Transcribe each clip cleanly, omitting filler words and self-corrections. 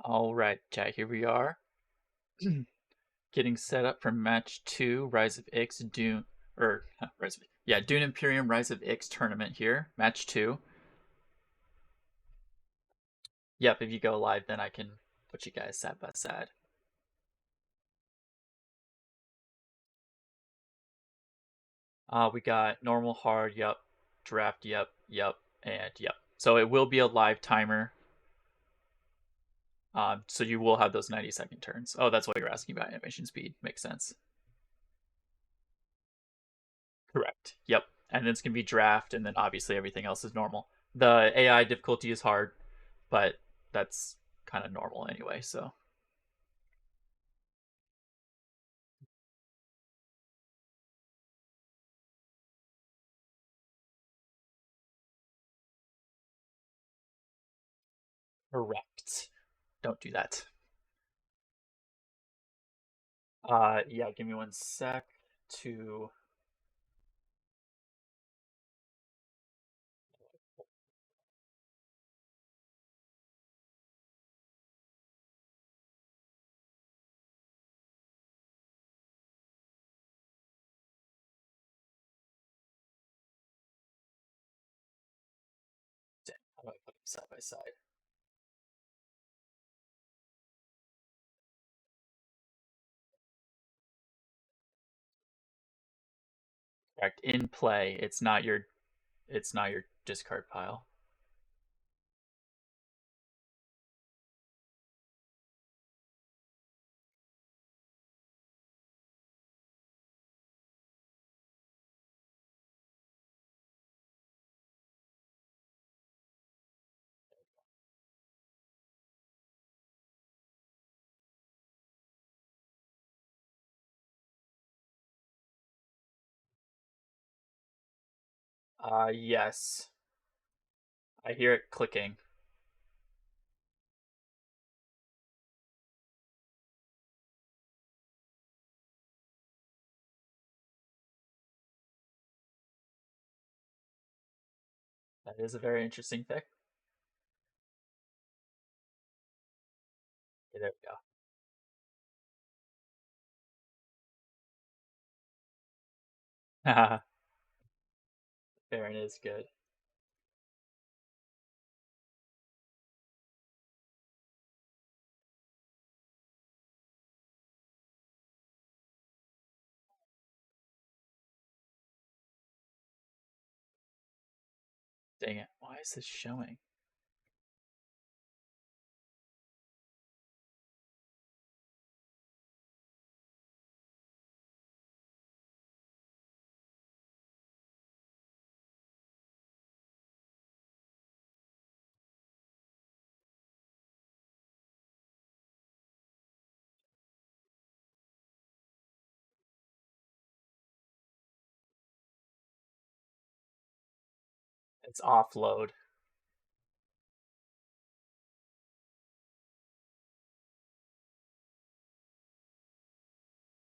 All right, chat, here we are. Getting set up for match 2, Rise of Ix, Dune, or, Dune Imperium Rise of Ix tournament here, match 2. Yep, if you go live, then I can put you guys side by side. We got normal, hard, yep, draft, yep, and yep. So it will be a live timer. So you will have those 90-second turns. Oh, that's what you're asking about animation speed. Makes sense. Correct. Yep. And then it's going to be draft, and then obviously everything else is normal. The AI difficulty is hard, but that's kind of normal anyway, so. Correct. Don't do that. Yeah, give me one sec to. How do I put them side by side? Correct. In play, it's not your discard pile. Yes. I hear it clicking. That is a very interesting pick. Okay, there we go. Baron is good. Dang it. Why is this showing? It's offload.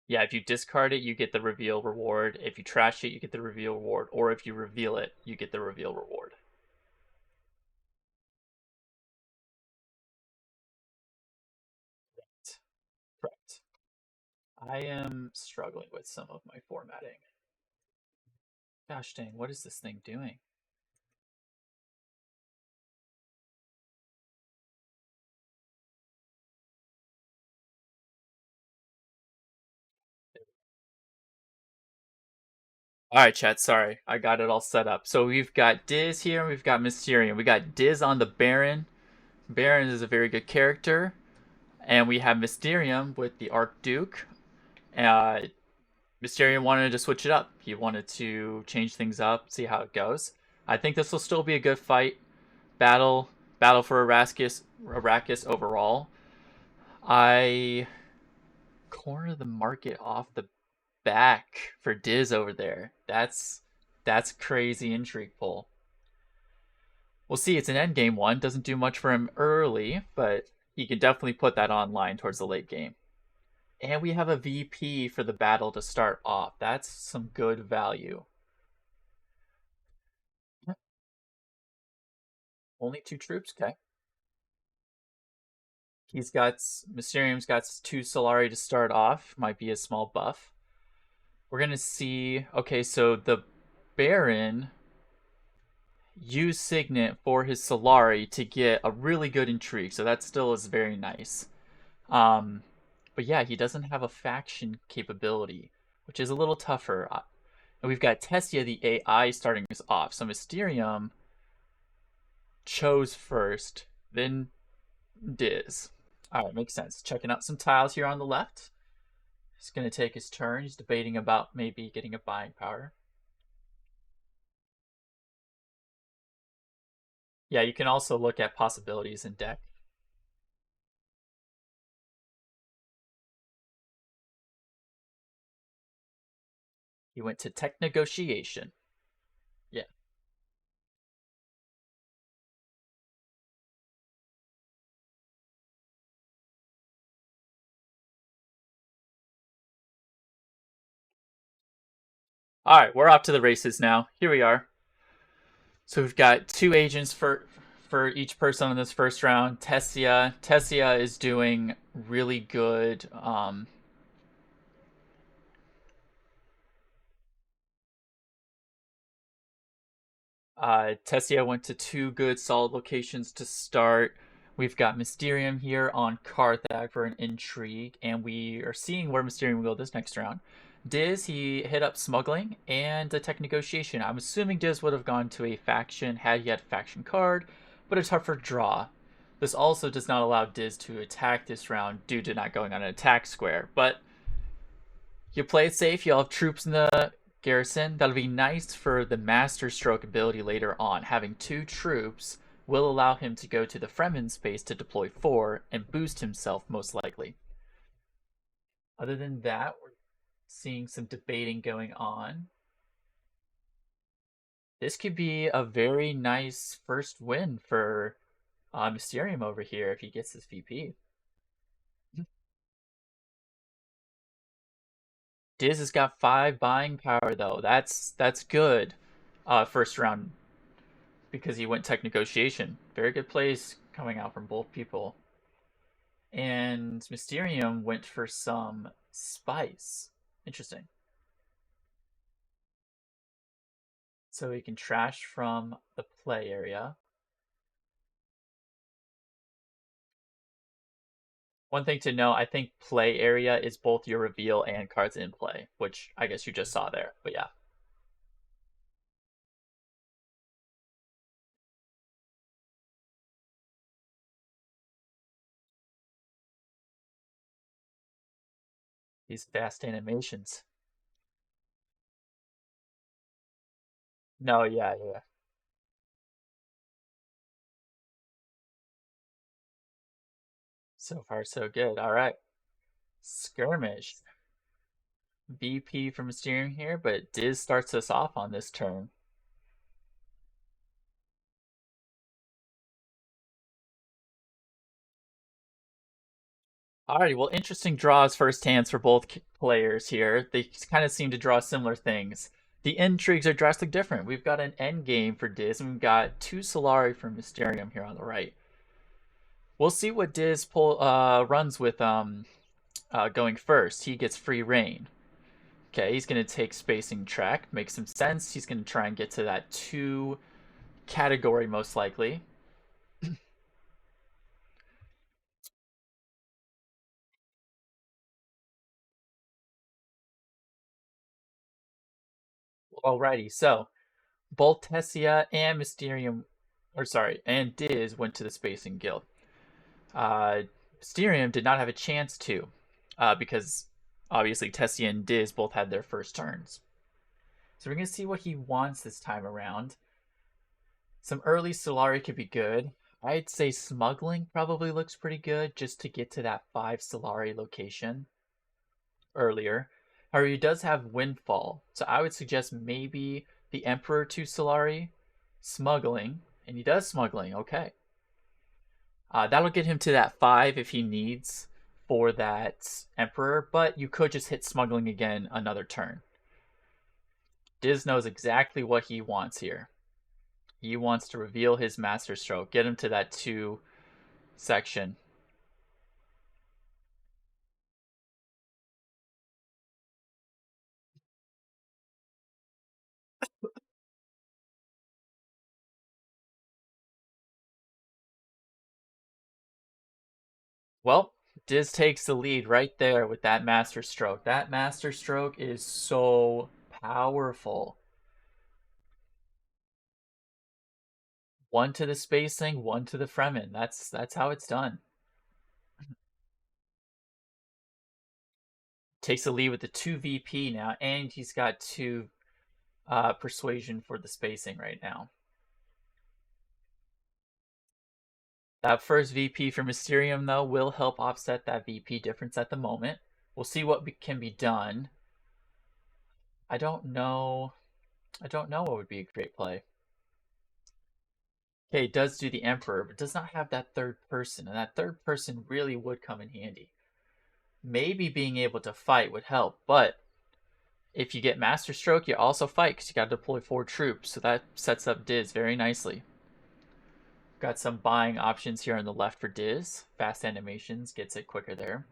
Yeah, if you discard it, you get the reveal reward. If you trash it, you get the reveal reward. Or if you reveal it, you get the reveal reward. Correct. I am struggling with some of my formatting. Gosh dang, what is this thing doing? Alright, chat, sorry. I got it all set up. So we've got Diz here, and we've got Mysteriium. We got Diz on the Baron. Baron is a very good character. And we have Mysteriium with the Archduke. Uh, Mysterium wanted to switch it up. He wanted to change things up, see how it goes. I think this will still be a good fight. Battle for Arrakis overall. I corner the market off the back for Diz over there. That's crazy intrigue pull. We'll see. It's an end game one. Doesn't do much for him early, but he can definitely put that online towards the late game. And we have a VP for the battle to start off. That's some good value. Only 2 troops, okay. He's got Mysterium's got two Solari to start off. Might be a small buff. We're gonna see. Okay, so the Baron used Signet for his Solari to get a really good intrigue. So that still is very nice. Um, but yeah, he doesn't have a faction capability, which is a little tougher. And we've got Tessia, the AI, starting us off. So Mysterium chose first, then Diz. All right, makes sense. Checking out some tiles here on the left. He's going to take his turn. He's debating about maybe getting a buying power. Yeah, you can also look at possibilities in deck. He went to tech negotiation. Yeah. All right, we're off to the races now. Here we are. So we've got two agents for each person in this first round. Tessia is doing really good. Tessia went to two good solid locations to start. We've got Mysterium here on Carthag for an intrigue, and we are seeing where Mysterium will go this next round. Diz, he hit up smuggling and a tech negotiation. I'm assuming Diz would have gone to a faction had he had a faction card, but a tougher draw. This also does not allow Diz to attack this round due to not going on an attack square, but you play it safe. You'll have troops in the garrison. That'll be nice for the Master Stroke ability later on. Having two troops will allow him to go to the Fremen space to deploy four and boost himself, most likely. Other than that, we're seeing some debating going on. This could be a very nice first win for Mysterium over here if he gets his VP. Diz has got 5 buying power though. That's good. First round because he went tech negotiation. Very good plays coming out from both people. And Mysterium went for some spice. Interesting. So he can trash from the play area. One thing to know, I think play area is both your reveal and cards in play, which I guess you just saw there. But yeah, these fast animations. No, yeah, yeah. So far, so good. All right. Skirmish. VP from Mysterium here, but Diz starts us off on this turn. Alrighty, well, interesting draws first hands for both players here. They kind of seem to draw similar things. The intrigues are drastically different. We've got an end game for Diz, and we've got two Solari for Mysterium here on the right. We'll see what Diz runs with going first. He gets free reign. Okay, he's going to take spacing track. Makes some sense. He's going to try and get to that 2 category most likely. Alrighty, so both Tessia and Mysterium, or sorry, and Diz went to the Spacing Guild. Uh, Mysterium did not have a chance to, because obviously Tessia and Diz both had their first turns. So we're going to see what he wants this time around. Some early Solari could be good. I'd say Smuggling probably looks pretty good just to get to that 5 Solari location earlier. However, he does have Windfall, so I would suggest maybe the Emperor to Solari, Smuggling, and he does Smuggling, okay. That'll get him to that 5 if he needs for that Emperor, but you could just hit Smuggling again another turn. Diz knows exactly what he wants here. He wants to reveal his Master Stroke, get him to that 2 section. Well, Diz takes the lead right there with that master stroke. That master stroke is so powerful. One to the spacing, one to the Fremen. That's how it's done. Takes the lead with the 2 VP now, and he's got 2 persuasion for the spacing right now. That first VP for Mysteriium, though, will help offset that VP difference at the moment. We'll see what can be done. I don't know. I don't know what would be a great play. Okay, it does do the Emperor, but does not have that third person, and that third person really would come in handy. Maybe being able to fight would help, but if you get Master Stroke, you also fight because you got to deploy 4 troops, so that sets up Diz very nicely. Got some buying options here on the left for Diz. Fast animations gets it quicker there.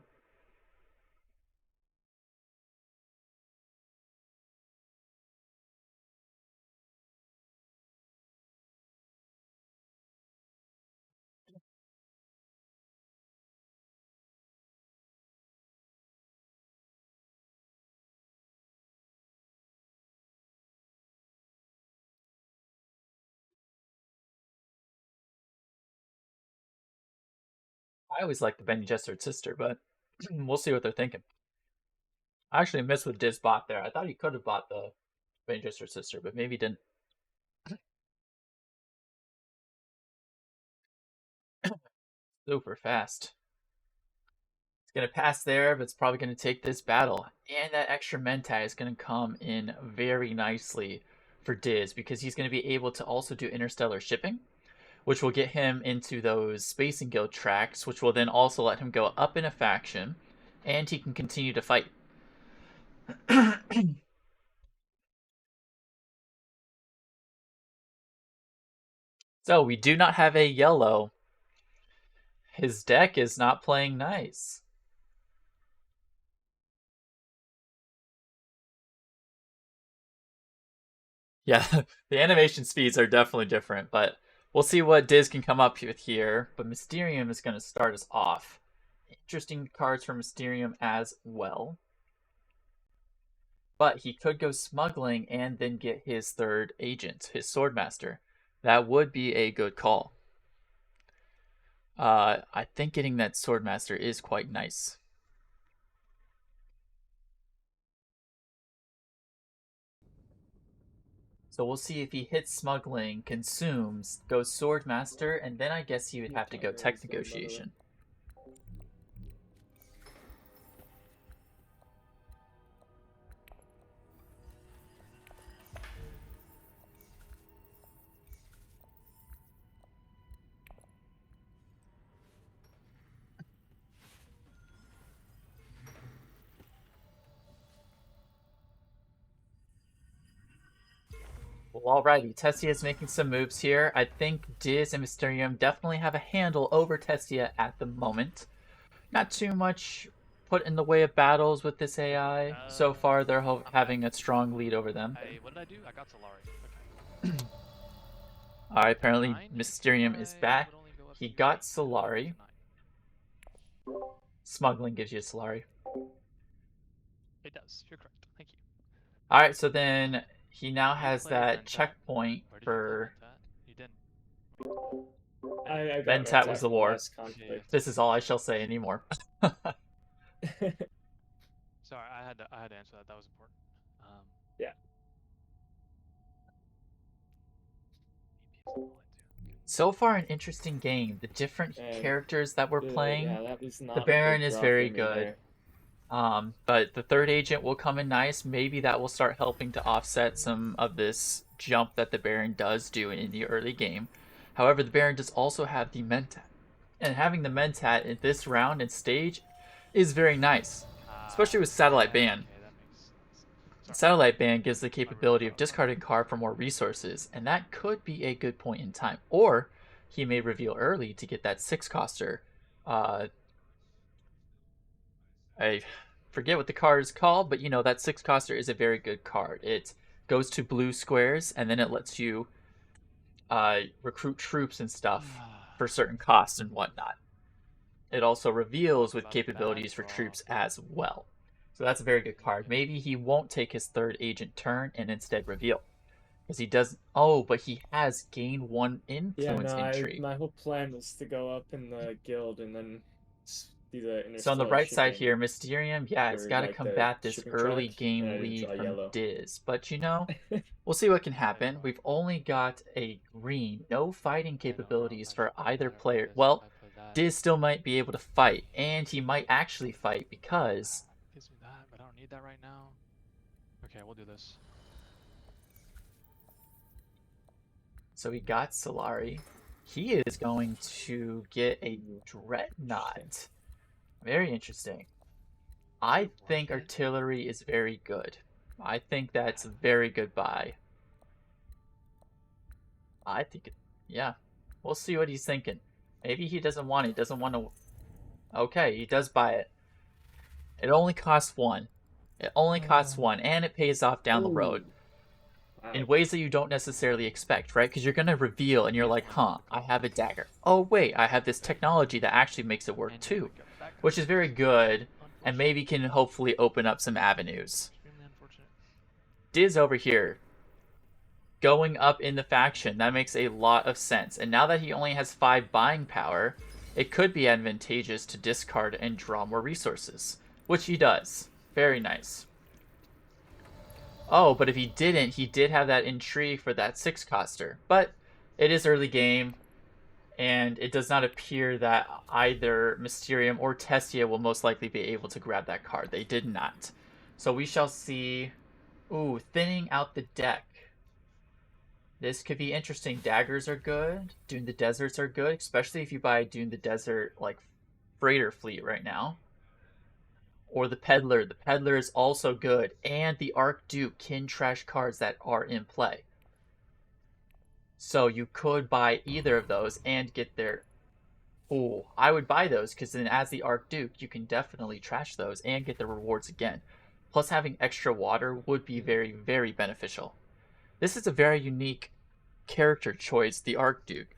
I always like the Benny Gesserit sister, but we'll see what they're thinking. I actually missed what Diz bought there. I thought he could have bought the Benny Gesserit sister, but maybe he didn't. Super fast. It's going to pass there, but it's probably going to take this battle. And that extra Mentai is going to come in very nicely for Diz because he's going to be able to also do interstellar shipping, which will get him into those Spacing Guild tracks, which will then also let him go up in a faction, and he can continue to fight. So we do not have a yellow. His deck is not playing nice. Yeah, the animation speeds are definitely different, but we'll see what Diz can come up with here. But Mysteriium is going to start us off. Interesting cards for Mysteriium as well. But he could go smuggling and then get his third agent, his Swordmaster. That would be a good call. I think getting that Swordmaster is quite nice. So we'll see if he hits smuggling, consumes, goes Swordmaster, and then I guess he would have to go tech negotiation. Well, alrighty, Tessia is making some moves here. I think Diz and Mysterium definitely have a handle over Tessia at the moment. Not too much put in the way of battles with this AI. So far, they're having a strong lead over them. What did I do? I got Solari. Okay. Alright, apparently 9? Mysterium is back. He got Solari. 9. Smuggling gives you a Solari. It does. You're correct. Thank you. Alright, so then he now has that checkpoint for. You didn't. I got Ventat was the war. conflict. This is all I shall say anymore. Sorry, I had to answer that. That was important. Yeah. So far, an interesting game. The different characters that we're playing. Yeah, that was not the Baron is very good. But the third agent will come in nice. Maybe that will start helping to offset some of this jump that the Baron does do in the early game. However, the Baron does also have the Mentat. And having the Mentat in this round and stage is very nice. Especially with Satellite Ban. Satellite Ban gives the capability of discarding a card for more resources, and that could be a good point in time. Or he may reveal early to get that 6-coster. I forget what the card is called, but you know that 6-coster is a very good card. It goes to blue squares, and then it lets you recruit troops and stuff for certain costs and whatnot. It also reveals with That's bad, capabilities for bro. troops as well. So that's a very good card. Maybe he won't take his third agent turn and instead reveal. Because he does. Oh, but he has gained one Yeah, influence no, intrigue. my whole plan was to go up in the guild and then do the So on the interstellar right side shipping here, Mysterium, yeah, it's or got to like the combat this shipping track, early and I game didn't lead draw from yellow. Diz. But we'll see what can I happen. know. We've only got a green, no fighting I know, bro. capabilities If for I either play I play player. this, if Well, I play that, Diz still might be able to fight, and he might actually fight because. gives me that, but I don't need that right now. Okay, we'll do this. So we got Solari. He is going to get a Dreadnought. Very interesting. I Is it think worth it? artillery is very good. I think that's a very good buy. I think, yeah. We'll see what he's thinking. Maybe he doesn't want it. He doesn't want to. Okay, he does buy it. It only costs one. It only costs one, and it pays off down the road in Wow. ways that you don't necessarily expect, right? Because you're going to reveal and you're like, huh, I have a dagger. Oh, wait, I have this technology that actually makes it work And here too, we go. That which is very good and unfortunate. maybe can hopefully open up some avenues. Extremely unfortunate. Diz over here going up in the faction. That makes a lot of sense. And now that he only has 5 buying power, it could be advantageous to discard and draw more resources, which he does. Very nice. Oh, but if he didn't, he did have that intrigue for that 6-coster. But it is early game, and it does not appear that either Mysterium or Tessia will most likely be able to grab that card. They did not. So we shall see. Ooh, thinning out the deck. This could be interesting. Daggers are good. Dune the Deserts are good, especially if you buy Dune the Desert like freighter fleet right now. Or the Peddler. The Peddler is also good. And the Archduke can trash cards that are in play. So you could buy either of those and get their. Ooh, I would buy those because then as the Archduke, you can definitely trash those and get the rewards again. Plus having extra water would be very, very beneficial. This is a very unique character choice, the Archduke.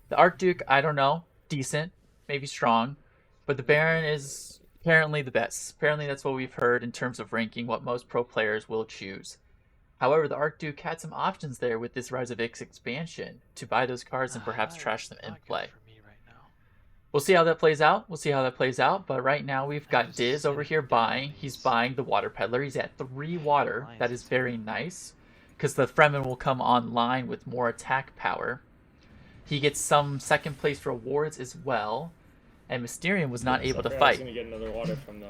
The Archduke, I don't know, decent, maybe strong, but the Baron is apparently the best. Apparently, that's what we've heard in terms of ranking what most pro players will choose. However, the Archduke had some options there with this Rise of Ix expansion to buy those cards and perhaps That trash is them in not good play. for me right now. We'll see how that plays out. We'll see how that plays out. But right now, we've I got just Diz over didn't here get buying. He's these. buying the Water Peddler. He's at 3 water. That is Alliances very here. nice because the Fremen will come online with more attack power. He gets some second place rewards as well. And Mysterium was not able to I was fight. gonna get another water from the.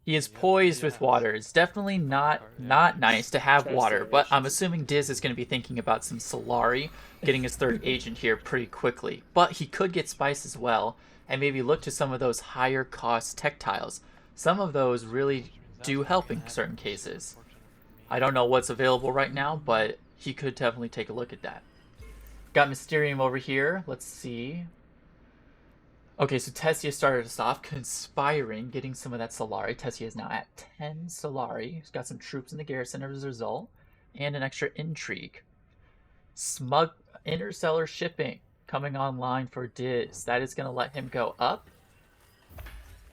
He is Yep, poised he with has. water. It's definitely not Card, yeah. nice to have water, but I'm Transformations. assuming Diz is going to be thinking about some Solari, getting his third agent here pretty quickly. But he could get Spice as well, and maybe look to some of those higher cost tech tiles. Some of those really Which means that's do not help gonna in happen, certain which is cases. unfortunate for me. I don't know what's available right now, but he could definitely take a look at that. Got Mysterium over here. Let's see. Okay, so Tessia started us off conspiring, getting some of that Solari. Tessia is now at 10 Solari. He's got some troops in the garrison as a result, and an extra intrigue. Smug interstellar shipping coming online for Diz. That is going to let him go up.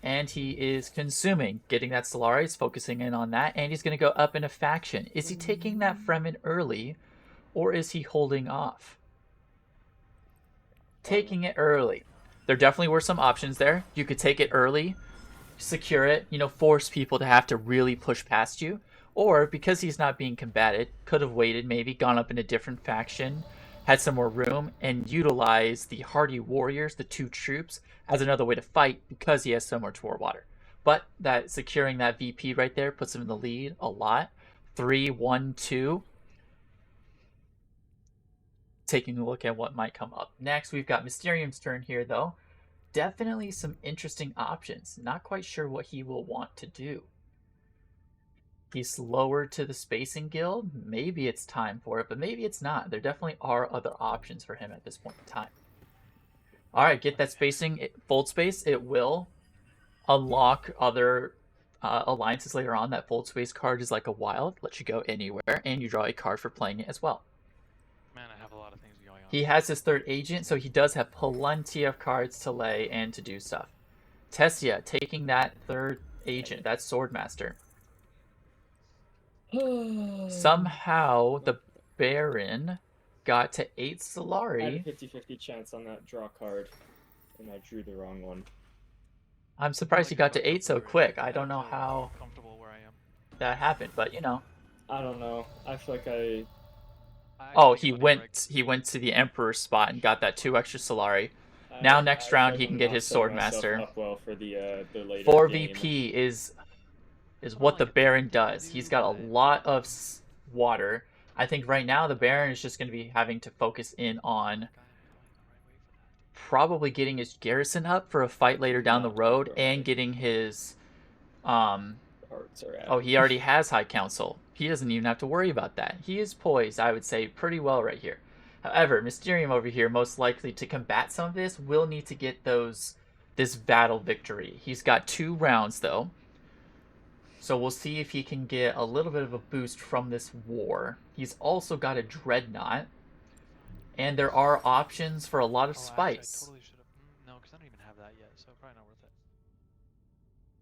And he is consuming, getting that Solari. He's focusing in on that, and he's going to go up in a faction. Is he taking that Fremen early, or is he holding off? Taking it early. There definitely were some options there. You could take it early, secure it, force people to have to really push past you. Or, because he's not being combated, could have waited, maybe gone up in a different faction, had some more room, and utilized the hardy warriors, the 2 troops, as another way to fight because he has so much war water. But that securing that VP right there puts him in the lead a lot. 3, 1, 2. Taking a look at what might come up next. We've got Mysterium's turn here, though. Definitely some interesting options. Not quite sure what he will want to do. He's slower to the Spacing Guild. Maybe it's time for it, but maybe it's not. There definitely are other options for him at this point in time. Alright, get that spacing. Fold space. It will unlock other alliances later on. That fold space card is like a wild. Lets you go anywhere, and you draw a card for playing it as well. Man, I have a lot of things going on. He has his third agent, so he does have plenty of cards to lay and to do stuff. Tessia taking that third agent, that Swordmaster. Somehow the Baron got to 8 I had a Solari. 50-50 chance on that draw card, and I drew the wrong one. I'm surprised he got to 8 so quick. I don't know how Comfortable where I am. that happened, but you know. I don't know. I feel like I Oh, actually he think about it, went to the Emperor's spot and got that 2 extra Solari. I- Now next I round feel he like can I'm get not his setting myself Swordmaster. up well for the later 4 game. VP is But I what like the it, Baron I does. do, He's got a but- lot of water. I think right now the Baron is just going to be having to focus in on probably getting his garrison up for a fight later down the Not road really. and getting his Cards are oh, at. he already has High Council. He doesn't even have to worry about that. He is poised, I would say, pretty well right here. However, Mysterium over here, most likely to combat some of this, will need to get this battle victory. He's got 2 rounds though. So we'll see if he can get a little bit of a boost from this war. He's also got a Dreadnought. And there are options for a lot of Oh, actually, spice. I totally should have. No, because I don't even have that yet, so probably not worth it.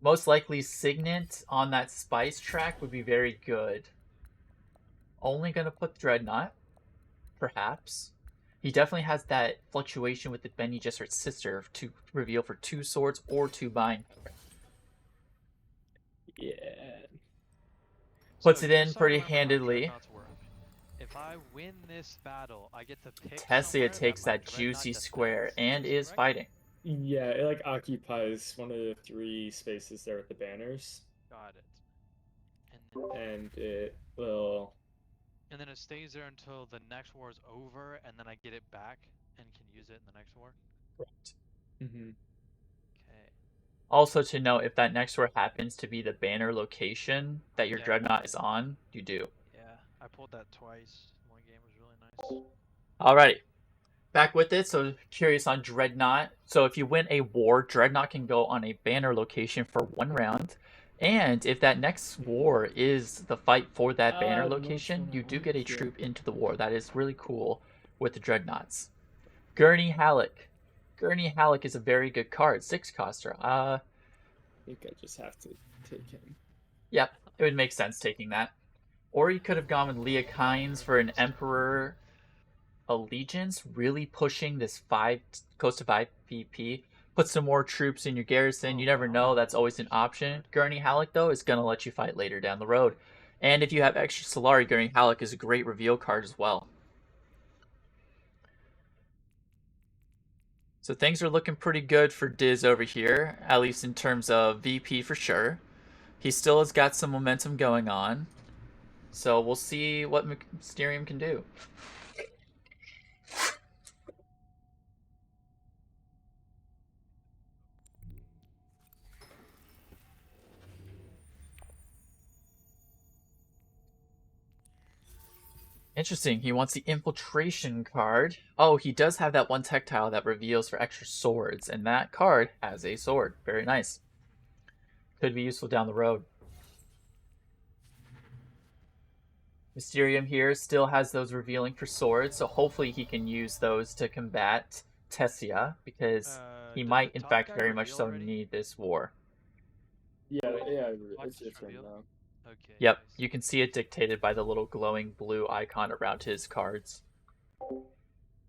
Most likely Signet on that spice track would be very good. Only going to put Dreadnought, perhaps. He definitely has that fluctuation with the Bene Gesserit's sister to reveal for 2 swords or 2 bind. Yeah. Puts So it in just so I pretty remember how handedly. Dreadnoughts work, if I win this battle, I get to pick Tessia somewhere takes my that Dreadnought juicy defends. square and that is correct? fighting. Yeah, it like occupies one of the 3 spaces there with the banners, Got it. And then, and it will. and then it stays there until the next war is over, and then I get it back and can use it in the next war. Mm-hmm. Okay. Also to note, if that next war happens to be the banner location that your Yeah. Dreadnought is on, you do. Yeah, I pulled that twice. One game was really nice. Alrighty. Back with it, so curious on Dreadnought. So if you win a war, Dreadnought can go on a banner location for 1 round. And if that next war is the fight for that banner the location, most one you I do want get a here. troop into the war. That is really cool with the Dreadnoughts. Gurney Halleck. Gurney Halleck is a very good card. 6 coster. I think I just have to take him. Yep, it would make sense taking that. Or you could have gone with Leah Kynes for an Emperor Allegiance, really pushing this 5 close to 5 PP. Put some more troops in your garrison. You never know. That's always an option. Gurney Halleck, though, is going to let you fight later down the road. And if you have extra Solari, Gurney Halleck is a great reveal card as well. So things are looking pretty good for Diz over here, at least in terms of VP for sure. He still has got some momentum going on. So we'll see what Mysterium can do. Interesting. He wants the infiltration card. Oh, he does have that 1 tech tile that reveals for extra swords, and that card has a sword. Very nice. Could be useful down the road. Mysterium here still has those revealing for swords, so hopefully he can use those to combat Tessia, because he Does might the in top fact guy very much reveal so already? need this war. Yeah, Watch it's this just right reveal. now. Okay. Yep, nice. you can see it dictated by the little glowing blue icon around his cards. Okay,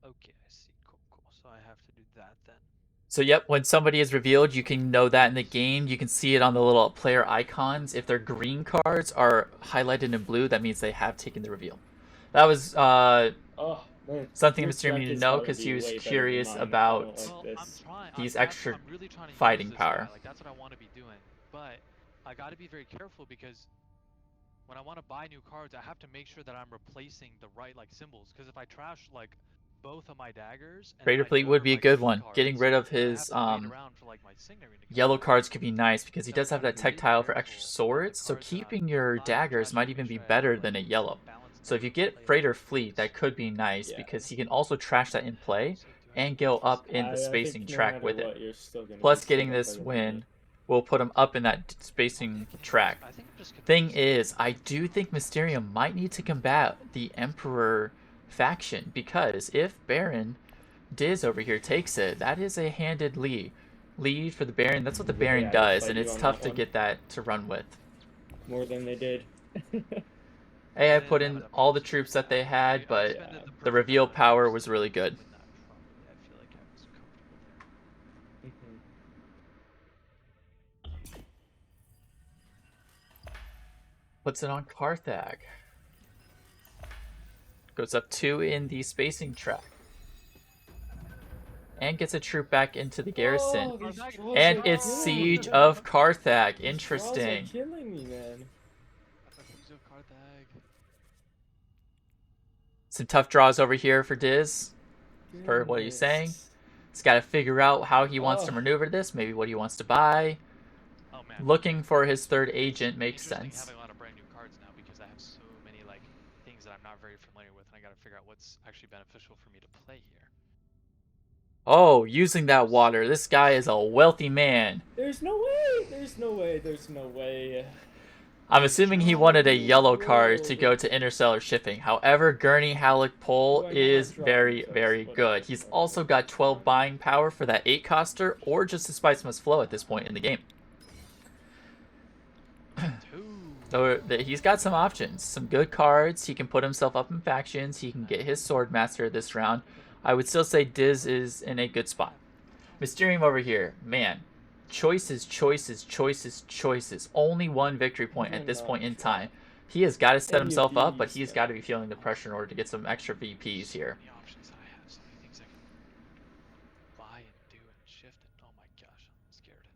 I see. Cool, cool. So I have to do that then. So yep, when somebody is revealed, you can know that in the game. You can see it on the little player icons. If their green cards are highlighted in blue, that means they have taken the reveal. That was Oh man, something your Mysterium deck needed to has know gotta because be he was way better than curious mine. I about don't like Well, this. I'm trying. these that's extra what I'm really trying to fighting use this power. guy. Like that's what I want to be doing. But I got to be very careful because when I want to buy new cards, I have to make sure that I'm replacing the right like symbols. Because if I trash like both of my daggers, and Greater then I Fleet go would to, be a like, good green one. Getting cards, rid of then I his have to wait around for like my signature to come yellow out. cards could be nice because he So does I have gotta that be tech really tile for extra careful about the swords, so cards that I'm keeping your buying, daggers trashing, might make even be sure I have, better like, than a some yellow. balance So if you there for get later Freighter on Fleet, that use. could be nice Yeah. because he can also trash that in play So do I and need go to up use in the I spacing think no track matter with it. what, you're still gonna Plus, be getting set up this better than win me. will put him up in that spacing track. I think I'm just Thing confused. is, I do think Mysterium might need to combat the Emperor faction, because if Baron Diz over here takes it, that is a handed lead for the Baron. That's what the Baron Yeah, they does, fight and you it's on tough that to one get that to run with. more than they did. Hey, I They put didn't have in enough all the troops troops to that they actually had, I but expended the the perfect reveal amount of power troops was to really good. win that properly. I feel like I was comfortable there. Mhm. Puts it on Carthag. Goes up 2 in the spacing track. And gets a troop back into the garrison. Oh, these Carthag? draws And are it's killing Siege me. of Carthag. These draws are Interesting. killing me, man. Siege of Carthag. Some tough draws over here for Diz, per what he's saying. Goodness. He's got to figure out how he wants to Oh, maneuver this, maybe what he wants to buy. Oh man. Looking for his third It's agent makes interesting sense. having a lot of brand new cards now because I have so many like things that I'm not very familiar with, and I got to figure out what's actually beneficial for me to play here. Oh, using that water. This guy is a wealthy man. there's no way. There's no way. There's no way. I'm The assuming he drama wanted a being yellow card to rolled. go to interstellar shipping. However, Gurney Halleck Do Pole I not is drop very, these? very Whatever. good. He's Okay. also got 12 buying power for that 8 coster or just a Spice Must Flow at this point in the game. So he's got some options, some good cards. He can put himself up in factions. He can get his Swordmaster this round. I would still say Diz is in a good spot. Mysterium over here, man. Choices, choices, choices, choices. Only one victory point at this point in time. He has got to set Any of himself up, but these, he's man. got to be feeling the pressure in order to get some extra VPs So here. many options that I have, so many things I can buy and do and shift, and oh my gosh, I'm scared.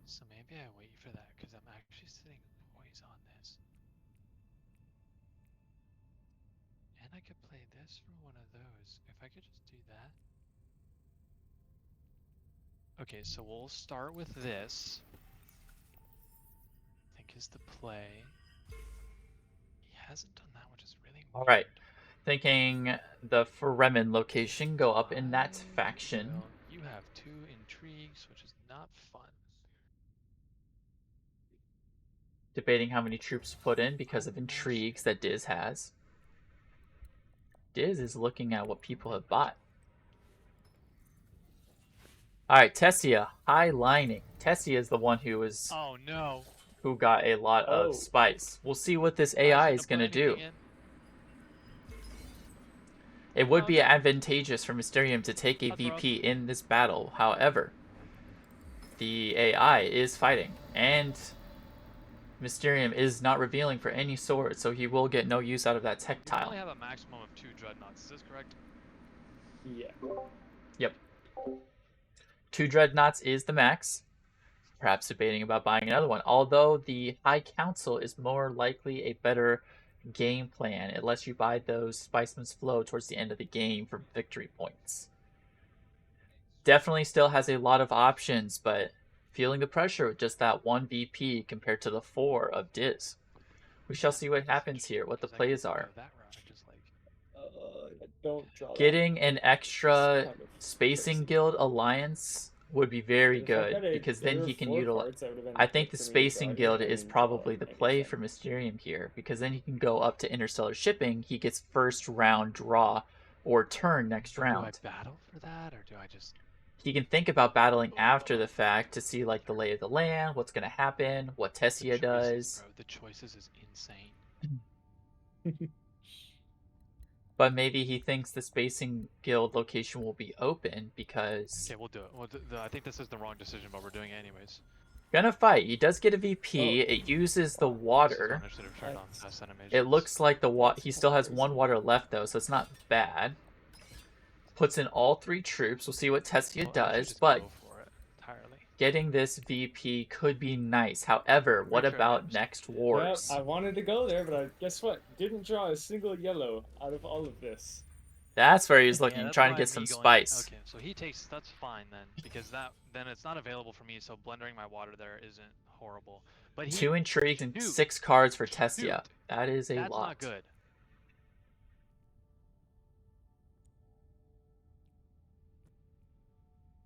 So maybe I wait for that because I'm actually sitting poise on this. And I could play this for one of those. If I could just do that. Okay, so we'll start with this. I think is the play. He hasn't done that, which is really weird. All right. Thinking the Fremen location, go up in that I faction. will- You have 2 intrigues, which is not fun. Debating how many troops to put in because of intrigues that Diz has. Diz is looking at what people have bought. All right, Tessia, high lining. Tessia is the one who was Oh no! who got a lot Oh. of spice. We'll see what this I AI shouldn't is have going to put do. anything in. It would Oh, be no. advantageous for Mysterium to take a That's VP rough. in this battle. However, the AI is fighting, and Mysterium is not revealing for any sword, so he will get no use out of that tech You can tile. only have a maximum of 2 dreadnoughts. Is this correct? Yeah. Yep. 2 dreadnoughts is the max. Perhaps debating about buying another one. Although the High Council is more likely a better game plan. It lets you buy those Spiceman's Flow towards the end of the game for victory points. Definitely still has a lot of options, but feeling the pressure with just that 1 VP compared to the 4 of Diz. We shall see what happens here, what the plays are. That route, just like Don't draw that. Getting an extra Kind of Spacing crazy. Guild alliance would be very If I good had a because then better he can 4 utilize. cards, that would've been I think good the for me to draw Spacing here, Guild but I is didn't draw probably the any play effect. for Mysterium here because then he can go up to interstellar shipping. He gets first round draw or turn next do I round. battle for that, or do I just? He can think about battling after the fact to see like the lay of the land, what's going to happen, what Tessia does. Bro, the choices is insane. But maybe he thinks the Spacing Guild location will be open because Okay, we'll do it. Well, I think this is the wrong decision, but we're doing it anyways. gonna fight. He does get a VP. Oh. It uses the This is water. one I should have turned on That's- fast animations. It looks like he still has crazy. 1 water left though, so it's not bad. Puts in all 3 troops. We'll see what Tessia Well, I should does, just but go for it entirely. getting this VP could be nice. However, what Pretty sure I about understand. next Yep, wars? I wanted to go there, but I guess what? Didn't draw a single yellow out of all of this. That's where he's Yeah, looking, that's trying to why get me some going- spice. Okay, so he takes. That's fine then, because then it's not available for me. So blendering my water there isn't horrible. But 2 intrigues and Dude, 6 cards for Tessia. dude, That is a that's lot. not good.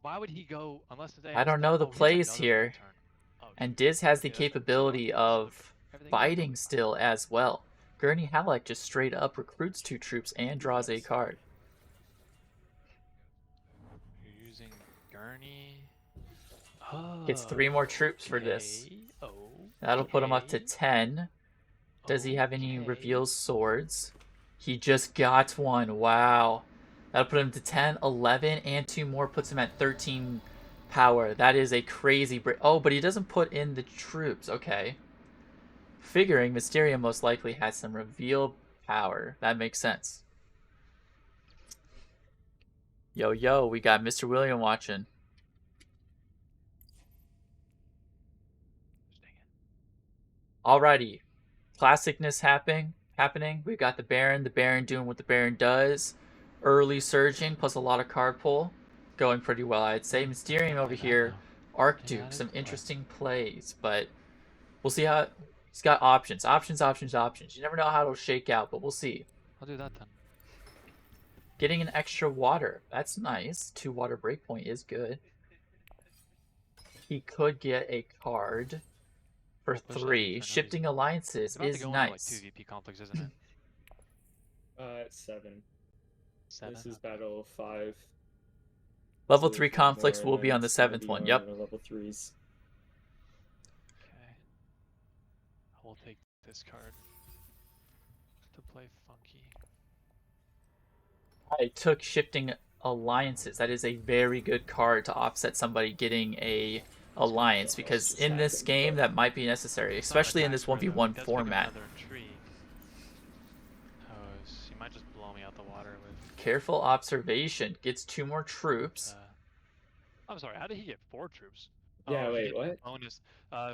Why would he go unless today? I don't know the he has plays another here. full turn. Oh, And Diz has the okay, that's capability fine. So of Everything good? fighting still as well. Gurney Halleck just straight up recruits 2 troops and draws a card. You're using Gurney. Oh. Gets 3 more troops for this. Oh. That'll put him up to 10. Does he have any reveals swords? He just got one. Wow. That'll put him to 10, 11, and 2 more puts him at 13 power. That is a crazy break. Oh, but he doesn't put in the troops. Okay. Figuring Mysterium most likely has some reveal power. That makes sense. Yo, yo, we got Mr. William watching. Alrighty. Classicness happening. We've got the Baron doing what the Baron does. Early surging plus a lot of card pull. Going pretty well, I'd say. Mysterium over here. Archduke, some interesting plays, but we'll see how he's got options. Options. You never know how it'll shake out, but we'll see. I'll do that then. Getting an extra water. That's nice. 2 water breakpoint is good. He could get a card for 3. Shifting alliances is nice. Like 2 VP conflicts, isn't it? It's 7. 7. This is battle 5. Level So 3 there's one conflicts more, will and be then on the it's gonna 7th be one. on Yep. the level 3s. Okay. I will take this card to play funky. I took shifting alliances. That is a very good card to offset somebody getting a alliance, because in this game that might be necessary, especially in this 1v1 format. He might just blow me out the water with. Careful observation. Gets 2 more troops. I'm sorry. How did he get 4 troops? Yeah, he wait, gets a what? bonus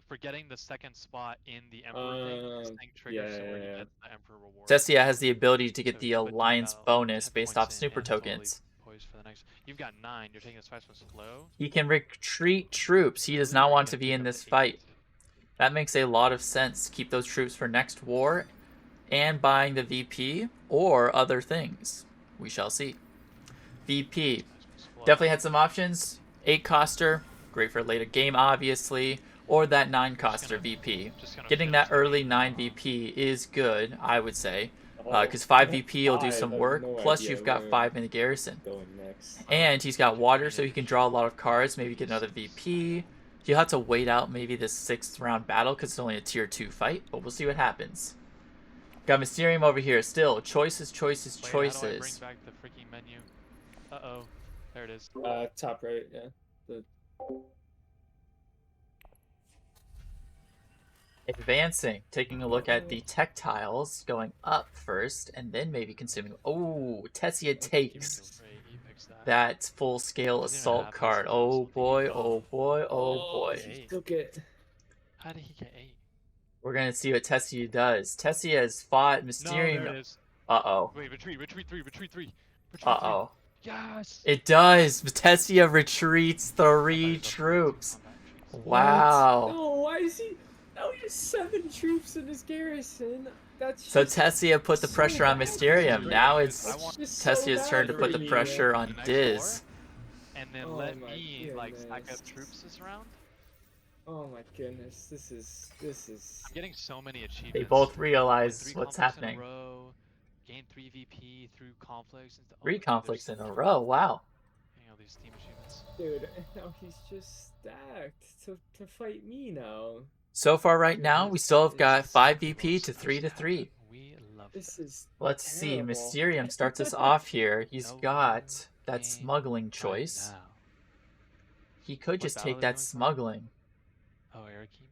for getting the 2nd spot in the Emperor thing. This thing triggers so where he gets the Emperor reward. Tessia has the ability to get So the he put alliance about bonus 10 based points off in snooper and totally tokens. poised for the next. You've got 9. You're taking this fight one slow. He can retreat troops. He does not want to be in this fight. That makes a lot of sense. Keep those troops for next war and buying the VP or other things. We shall see. VP. Definitely had some options. 8 coster. Great for later game, obviously. Or that 9 coster VP. Getting that early 9 VP is good, I would say. Because 5 VP will do some work. Plus, you've got 5 in the garrison. And he's got water, so he can draw a lot of cards. Maybe get another VP. You'll have to wait out maybe this 6th round battle because it's only a tier 2 fight. But we'll see what happens. Got Mysterium over here. Still, choices. Wait, how do I bring back the freaking menu? Uh-oh. There it is. Top right, yeah. Advancing, taking a look at the tech tiles, going up first, and then maybe consuming. Oh, Tessia takes that full scale assault card. Oh boy, oh boy, oh boy. He took it. How did he get 8? We're gonna see what Tessia does. Tessia has fought Mysterium. No, there it is. Uh-oh. Wait, retreat 3. Uh-oh. Yes! It does! Tessia retreats 3 troops. Wow. No, why is he... No, he has 7 troops in his garrison. That's so Tessia put the pressure on Mysterium. Now it's Tessia's turn to put the pressure on Diz. And then let me like stack up troops this round. Oh my goodness, this is. I'm getting so many achievements. They both realize what's happening. Gain 3 VP through conflicts. 3 conflicts in a row. Wow. All these team achievements. Dude, now he's just stacked to fight me now. So far, right now, we still have got 5 VP to 3 to 3. This is Let's see. Mysterium starts us off here. He's got that smuggling choice. He could just take that smuggling. Oh, Erikine.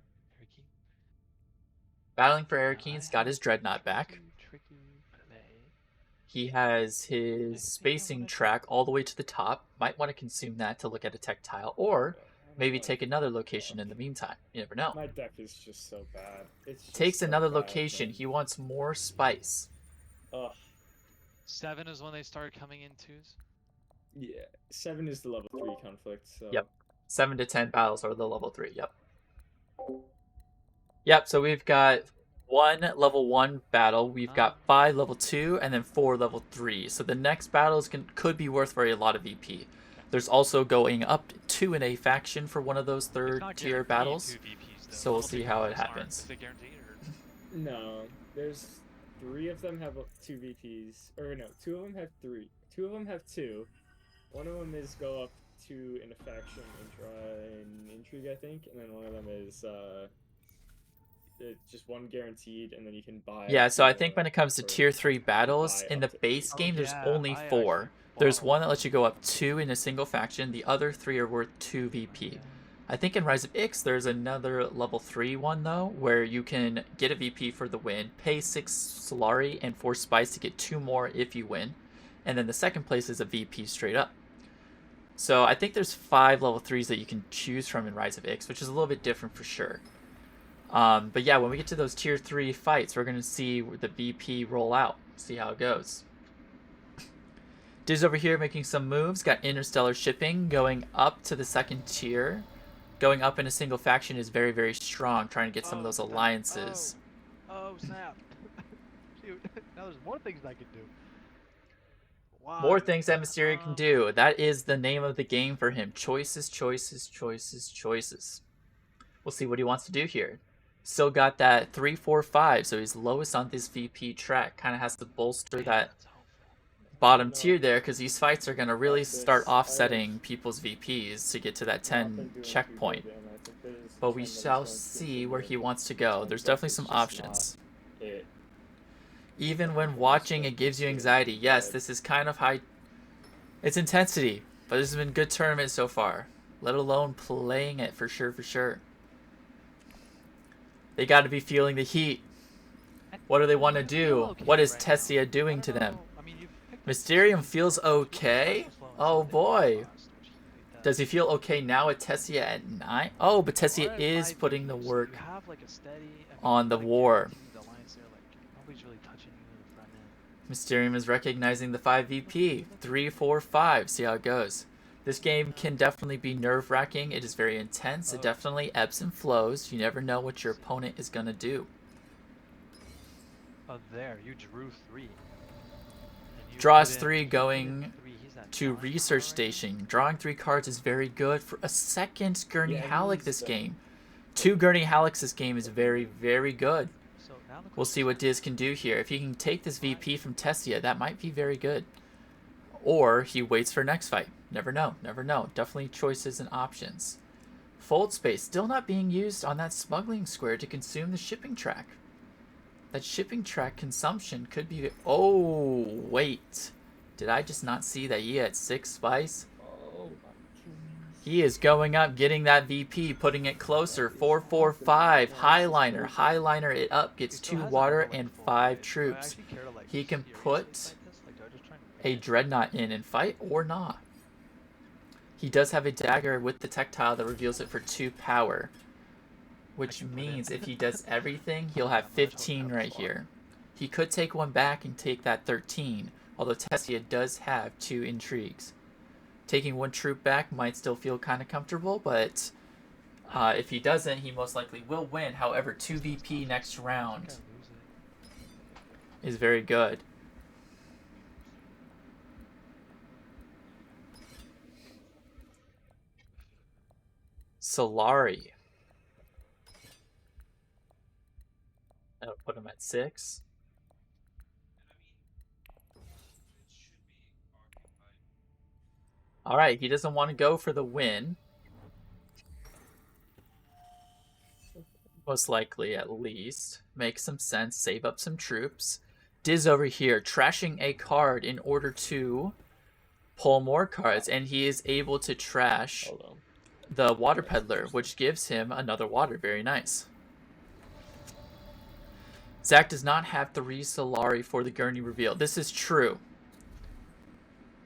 Battling for Erikine's got his dreadnought back. He has his spacing track all the way to the top. Might want to consume that to look at a tech tile, or maybe take another location in the meantime. You never know. My deck is just so bad. Takes another location. He wants more spice. Ugh. 7 is when they start coming in 2s? Yeah, 7 is the level 3 conflict, so... Yep. 7 to 10 battles are the level 3, yep. Yep, so we've got 1 level 1 battle, we've got 5 level 2, and then 4 level 3. So the next battles could be worth very a lot of VP. There's also going up 2 in a faction for one of those 3rd tier battles. So we'll see how it happens. No, there's 3 of them have 2 VPs, or no, 2 of them have 3. 2 of them have 2. One of them is go up to in a faction and try an intrigue, I think, and then one of them is it's just 1 guaranteed, and then you can buy Yeah, so 2 I think more when it comes to for tier 3 you can battles, buy in up the to 8. base Oh game, there's yeah, only I actually 4. There's bought one that one. lets you go up 2 in a single faction. The other 3 are worth 2 VP. I think in Rise of Ix, there's another level 3 one, though, where you can get a VP for the win, pay 6 Solari and 4 Spice to get 2 more if you win. And then the second place is a VP straight up. So I think there's 5 level 3s that you can choose from in Rise of Ix, which is a little bit different for sure. But yeah, when we get to those tier 3 fights, we're going to see the VP roll out, see how it goes. Diz over here making some moves, got interstellar shipping going up to the 2nd tier. Going up in a single faction is very, very strong, trying to get some of those alliances. Oh snap! Shoot, now there's more things I can do. More Wow. things that Mysteriium can do. That is the name of the game for him. Choices, choices, choices, choices. We'll see what he wants to do here. Still got that 3, 4, 5, so he's lowest on this VP track. Kind of has to bolster Man, that that's helpful. bottom No, tier there, because these fights are going to really start this, offsetting people's VPs to get to that not been 10 doing too checkpoint. good, and I think there's a But we trend that is shall going to see where continue. he wants to go. There's 10 definitely is some just options. not it. Even when watching, it gives you anxiety. Yes, this is kind of high. It's intensity, but this has been a good tournament so far. Let alone playing it for sure, for sure. They got to be feeling the heat. What do they want to You feel do? okay What is right Tessia now. doing I to don't them? know. I mean, you've picked up some Mysterium decent feels cards. You've been okay. special slow and Oh stuff. They got boy. frost, which you hate that. Does he feel okay now at Tessia at 9? Oh, but You Tessia are at is 5 putting the VP, so work you have like a steady. I mean, on you the got a war. guaranteed alliance there. Like nobody's really touching you in the front end. Mysterium is recognizing the 5 VP. 3, 4, 5. See how it goes. This game can definitely be nerve-wracking. It is very intense. It definitely ebbs and flows. You never know what your opponent is going to do. Oh, there you drew 3. And you Draws put in, 3 you put in going 3. He's at to 9 research power right now. station. Drawing 3 cards is very good for a second Gurney Yeah, Halleck he's this the- game. 2 Gurney Hallecks this game is very, very good. So now the We'll see what Diz can do here. If he can take this VP from Tessia, that might be very good. Or he waits for next fight. Never know. Never know. Definitely choices and options. Fold space still not being used on that smuggling square to consume the shipping track. That shipping track consumption could be... Oh, wait. Did I just not see that he had 6 spice? Oh my goodness. He is going up, getting that VP, putting it closer. 4, 4, 5. Highliner. Highliner it up. Gets 2 water and 5 troops. He can put a Dreadnought in and fight or not. He does have a dagger with the tactile that reveals it for 2 power. Which means if he does everything, he'll have 15 right here. He could take 1 back and take that 13. Although Tessia does have 2 intrigues. Taking 1 troop back might still feel kind of comfortable, but if he doesn't, he most likely will win. However, 2 VP next round is very good. Solari. That'll put him at 6. Alright, he doesn't want to go for the win. Most likely, at least. Make some sense. Save up some troops. Diz over here, trashing a card in order to pull more cards. And he is able to trash the Water Peddler, which gives him another water. Very nice. Zach does not have 3 Solari for the Gurney reveal. This is true.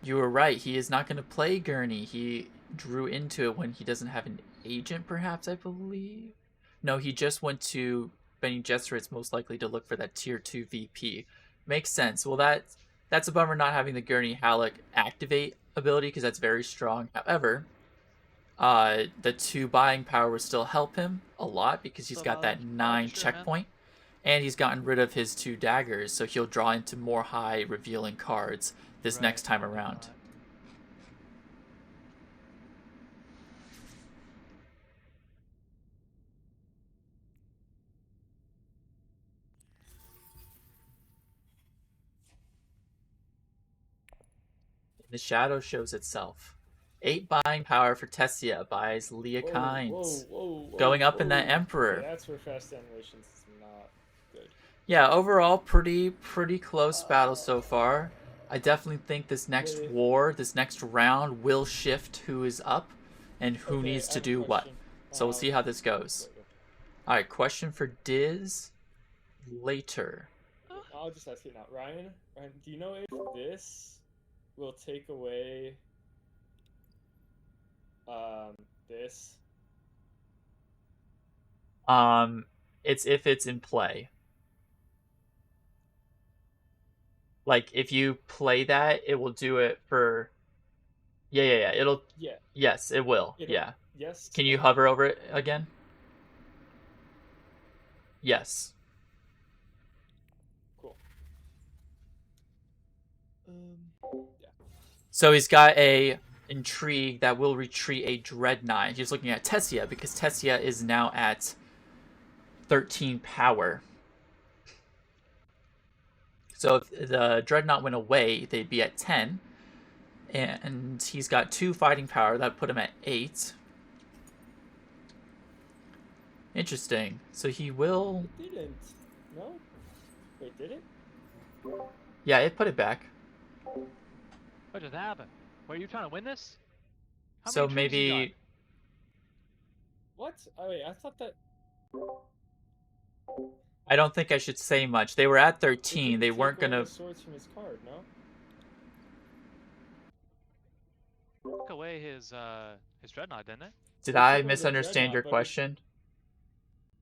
You were right. He is not going to play Gurney. He drew into it when he doesn't have an agent, perhaps, I believe. No, he just went to Benny Gesserit's most likely to look for that tier 2 VP. Makes sense. Well, that's a bummer not having the Gurney Halleck activate ability because that's very strong. However, the 2 buying power will still help him a lot because he's got that 9 checkpoint. And he's gotten rid of his 2 daggers, so he'll draw into more high revealing cards this next time around. The shadow shows itself. 8 buying power for Tessia buys Leah Whoa, Kynes. whoa. Going up in that Okay, Emperor. that's where fast animations is not good. Yeah, overall, pretty close battle so far. I definitely think this next Wait. war, this next round, will shift who is up and who Okay, needs I to have a do what. question. So we'll see how this goes. Wait. Alright, question for Diz later. I'll just ask you now, Ryan. Ryan, do you know if this will take away this? It's if it's in play. Like if you play that, it will do it for. Yeah. It'll. Yeah. Yes, it will. Yeah. Yes. Can you Okay. hover over it again? Yes. Cool. Yeah. So he's got a intrigue that will retreat a dreadnought. He's looking at Tessia because Tessia is now at 13 power. So if the dreadnought went away, they'd be at 10. And he's got 2 fighting power. That put him at 8. Interesting. So he will... It didn't. No? Wait, did it? Yeah, it put it back. What just happened? Wait, are you trying to win this? How So many trees you maybe... What? Oh, wait, I thought that... I don't think I should say much. They were at It 13. didn't They take weren't away going the to... swords from his card, no? took away his dreadnought, didn't it? Did It I took away the misunderstand your dreadnought, but question?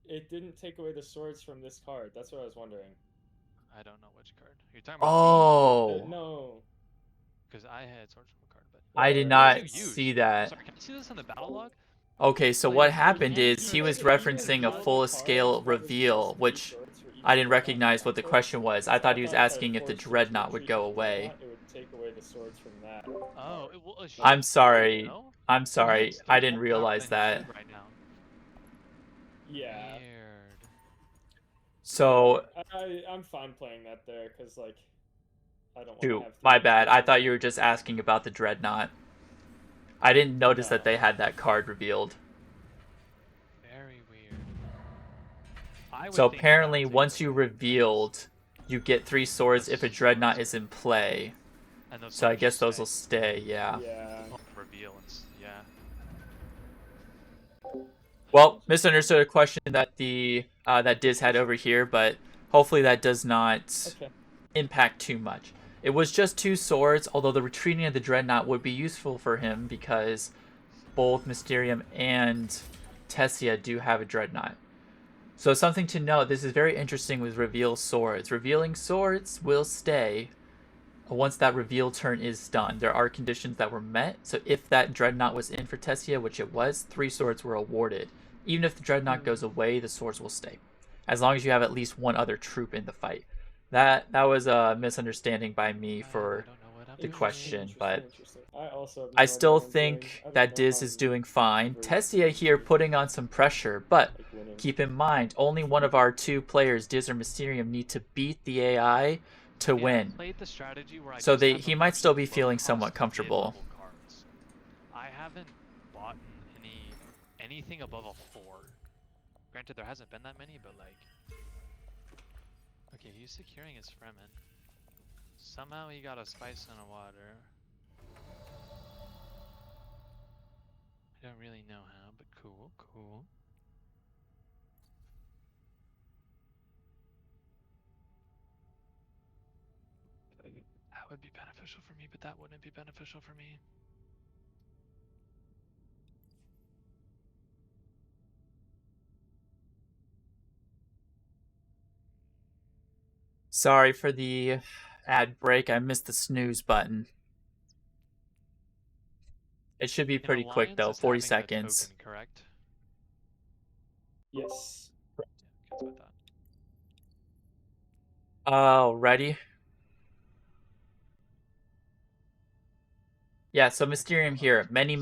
It didn't take away the swords from this card. That's what I was wondering. I don't know which card. You're talking about me? Oh! No. Because I had swords from a card, but I did What not did you use? see that. Sorry, can I see this in the battle log? Okay, so Like, what you happened can't is do he it. was Even referencing a on the full-scale card, that was reveal, just which 3 swords for each I didn't one recognize what the cancel. question was. I So thought he was if I asking if the forced you to dreadnought would retreat go the away. dreadnought, it would take away the swords from that. Oh, well, it should. I'm sorry. No? I'm sorry. Still I didn't more power realize than you that. should right now. Yeah. Weird. So, I'm fine playing that there, because, like, I don't want to shoot, have to my use bad. the I thought you were just asking about the dreadnought. I didn't notice that No. they had that card revealed. Very weird. I would So think that apparently, would take once you away revealed, you get 3 swords the if a swords. dreadnought is in play. And those So I swords guess just those stay. will stay, yeah. Yeah. Reveal and yeah. Well, misunderstood a question that that Diz had over here, but hopefully that does not Okay. impact too much. It was just 2 swords, although the retreating of the dreadnought would be useful for him because both Mysterium and Tessia do have a dreadnought. So something to note, this is very interesting with reveal swords. Revealing swords will stay once that reveal turn is done. There are conditions that were met, so if that dreadnought was in for Tessia, which it was, 3 swords were awarded. Even if the dreadnought goes away, the swords will stay, as long as you have at least 1 other troop in the fight. That was a misunderstanding by me for I don't know what I'm the doing. question, but Interesting. I also have no I idea still what I'm doing. think I don't that know Diz how is I'm, doing fine. very Tessia here putting on some pressure, but like, winning. keep in mind, only one of our 2 players, Diz or Mysterium, need to beat the AI to Yeah, I win. played the strategy where I So just have he a might bunch still of be feeling low-cost somewhat comfortable. mid-level cards. I haven't bought anything above a 4. Granted, there hasn't been that many, but like, okay, he's securing his Fremen. Somehow he got a spice and a water. I don't really know how, but cool, cool. That would be beneficial for me, but that wouldn't be beneficial for me. Sorry for the ad break. I missed the snooze button. It should be An pretty quick alliance though, is 40 having a seconds. token, correct? Yes. Yeah, that's what I thought. Oh, ready? Yeah, so Mysterium here. Many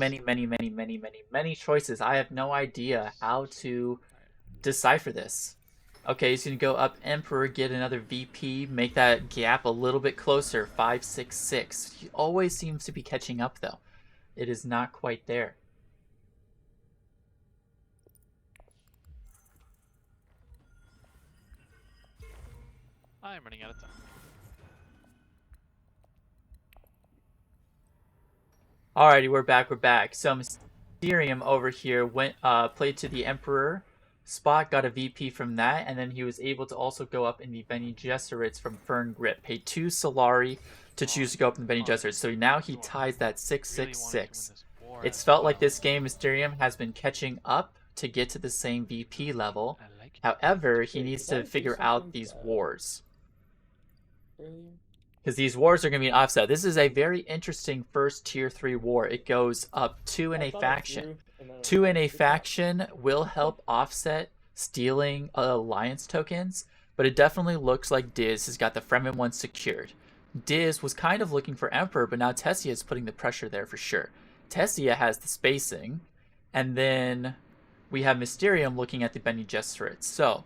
choices. I have no idea how to decipher this. Okay, he's going to go up Emperor, get another VP, make that gap a little bit closer. 566. He always seems to be catching up, though. It is not quite there. I'm running out of time. Alrighty, we're back. So Mysterium over here went played to the Emperor. Spot got a VP from that, and then he was able to also go up in the Bene Gesserits from Fern Grip. Paid 2 Solari to choose to go up in the Bene Gesserits. So now he ties that 666. It's felt like this game, Mysterium has been catching up to get to the same VP level. However, he needs to figure out these wars. Because these wars are going to be an offset. This is a very interesting first tier 3 war. It goes up 2 in a faction. 2 in a faction will help offset stealing alliance tokens, but it definitely looks like Diz has got the Fremen one secured. Diz was kind of looking for Emperor, but now Tessia is putting the pressure there for sure. Tessia has the spacing, and then we have Mysterium looking at the Bene Gesserits. So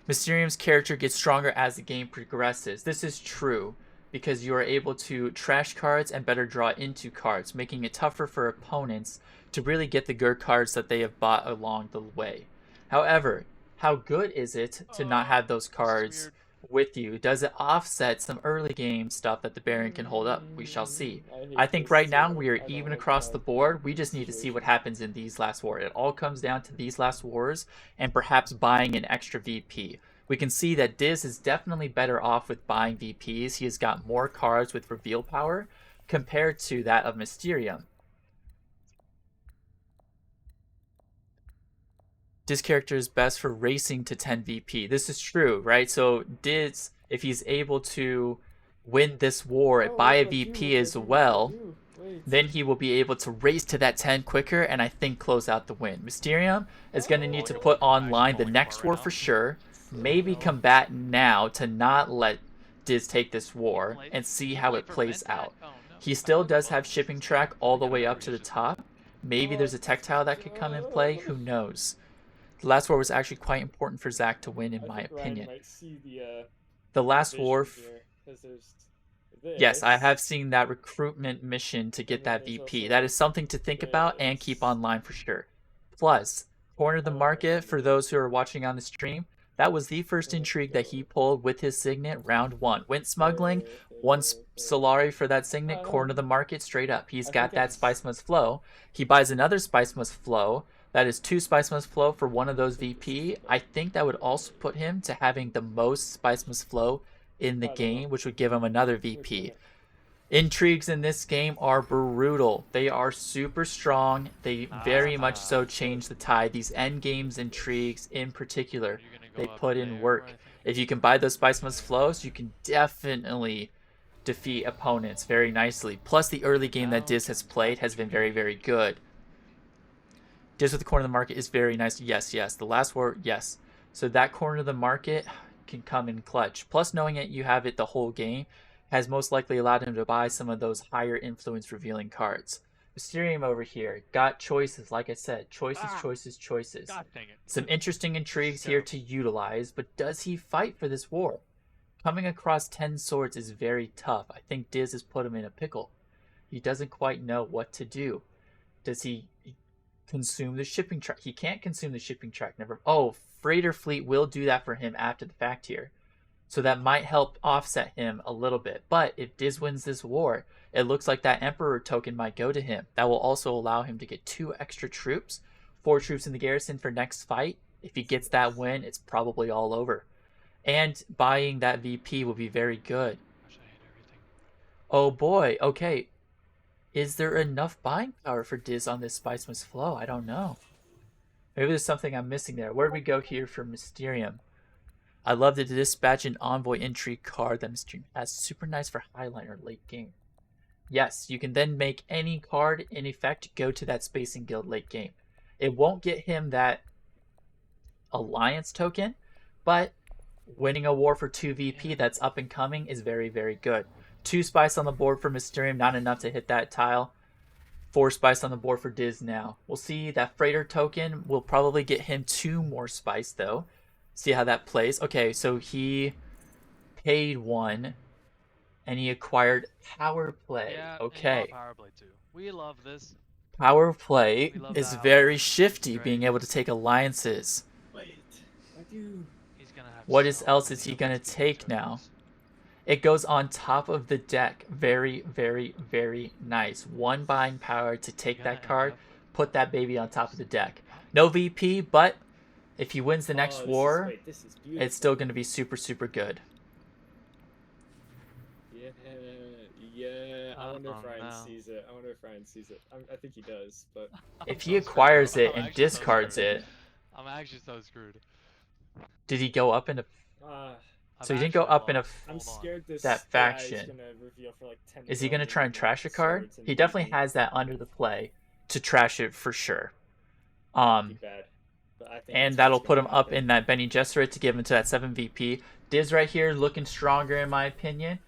Mysterium's character gets stronger as the game progresses. This is true because you are able to trash cards and better draw into cards, making it tougher for opponents to really get the good cards that they have bought along the way. However, how good is it to not have those cards with you? Does it offset some early game stuff that the Baron can hold up? We shall see. I think right now we are even across the board. We just need to see what happens in these last wars. It all comes down to these last wars and perhaps buying an extra VP. We can see that Diz is definitely better off with buying VPs. He has got more cards with reveal power compared to that of Mysterium. Diz character is best for racing to 10 VP. This is true, right? So Diz, if he's able to win this war, buy a VP as well, then he will be able to race to that 10 quicker and I think close out the win. Mysterium is going to need to put online the next war for sure. Maybe combat now to not let Diz take this war and see how it plays out. He still does have shipping track all the way up to the top. Maybe there's a tech tile that could come in play. Who knows? The last war was actually quite important for Zach to win, in my opinion. The last war... Yes, I have seen that recruitment mission to get that VP. That is something to think about and keep online for sure. Plus, corner the market for those who are watching on the stream. That was the first intrigue that he pulled with his signet round 1. Went smuggling, 1 Solari for that signet, corner the market straight up. He's got that Spice Must Flow. He buys another Spice Must Flow. That is 2 Spice Must Flow for one of those VP. I think that would also put him to having the most Spice Must Flow in the game, which would give him another VP. Intrigues in this game are brutal. They are super strong. They very much so change the tide. These end games intrigues in particular, they put in work. If you can buy those Spice Must Flows, you can definitely defeat opponents very nicely. Plus the early game that Diz has played has been very, very good. Diz with the corner of the market is very nice. Yes, yes. The last war, yes. So that corner of the market can come in clutch. Plus knowing that you have it the whole game has most likely allowed him to buy some of those higher influence revealing cards. Mysterium over here got choices, like I said, choices. God dang it. Some interesting intrigues here to utilize, but does he fight for this war? Coming across 10 swords is very tough. I think Diz has put him in a pickle. He doesn't quite know what to do. Does he consume the shipping track? He can't consume the shipping track. Never. Oh, Freighter Fleet will do that for him after the fact here. So that might help offset him a little bit. But if Diz wins this war, it looks like that Emperor token might go to him. That will also allow him to get 2 extra troops, 4 troops in the garrison for next fight. If he gets that win, it's probably all over. And buying that VP will be very good. Oh boy, okay. Is there enough buying power for Diz on this Spice Must Flow? I don't know. Maybe there's something I'm missing there. Where do we go here for Mysterium? I love the Dispatch and Envoy Intrigue card that Mysterium has. Super nice for Highliner late game. Yes, you can then make any card in effect go to that Spacing Guild late game. It won't get him that Alliance token, but winning a war for 2 VP that's up and coming is very, very good. 2 Spice on the board for Mysterium, not enough to hit that tile. 4 spice on the board for Diz now. We'll see that freighter token will probably get him 2 more spice though. See how that plays. Okay, so he paid 1 and he acquired power play. Yeah, Okay. and he bought power play too. We love this. Power play We love is that very house. shifty, Great. being able to take alliances. Wait, I do. He's gonna have What so else many is he gonna opportunities take for now? this. It goes on top of the deck. Very, very, very nice. 1 buying power to take Gonna that card, end up with put that baby on top of the deck. probably No VP, but if he wins the next Oh, war, this is beautiful. it's still going to be super, super good. Yeah, yeah. I wonder if Oh, Ryan no. sees it. I think he does, but If he acquires it I'm and actually so discards screwed. it, I'm actually so screwed. did he go up in a... uh, So he didn't go up in a... I'm Hold on. scared this That AI faction. is gonna reveal for like 10 Is he going to million try and trash a card? swords and He definitely beating. has that under the play to trash it for sure. Be bad. But I think And that's that'll what's put gonna him up happen. in that Benny Gesserit to give him to that 7 VP. Diz right here looking stronger in my opinion.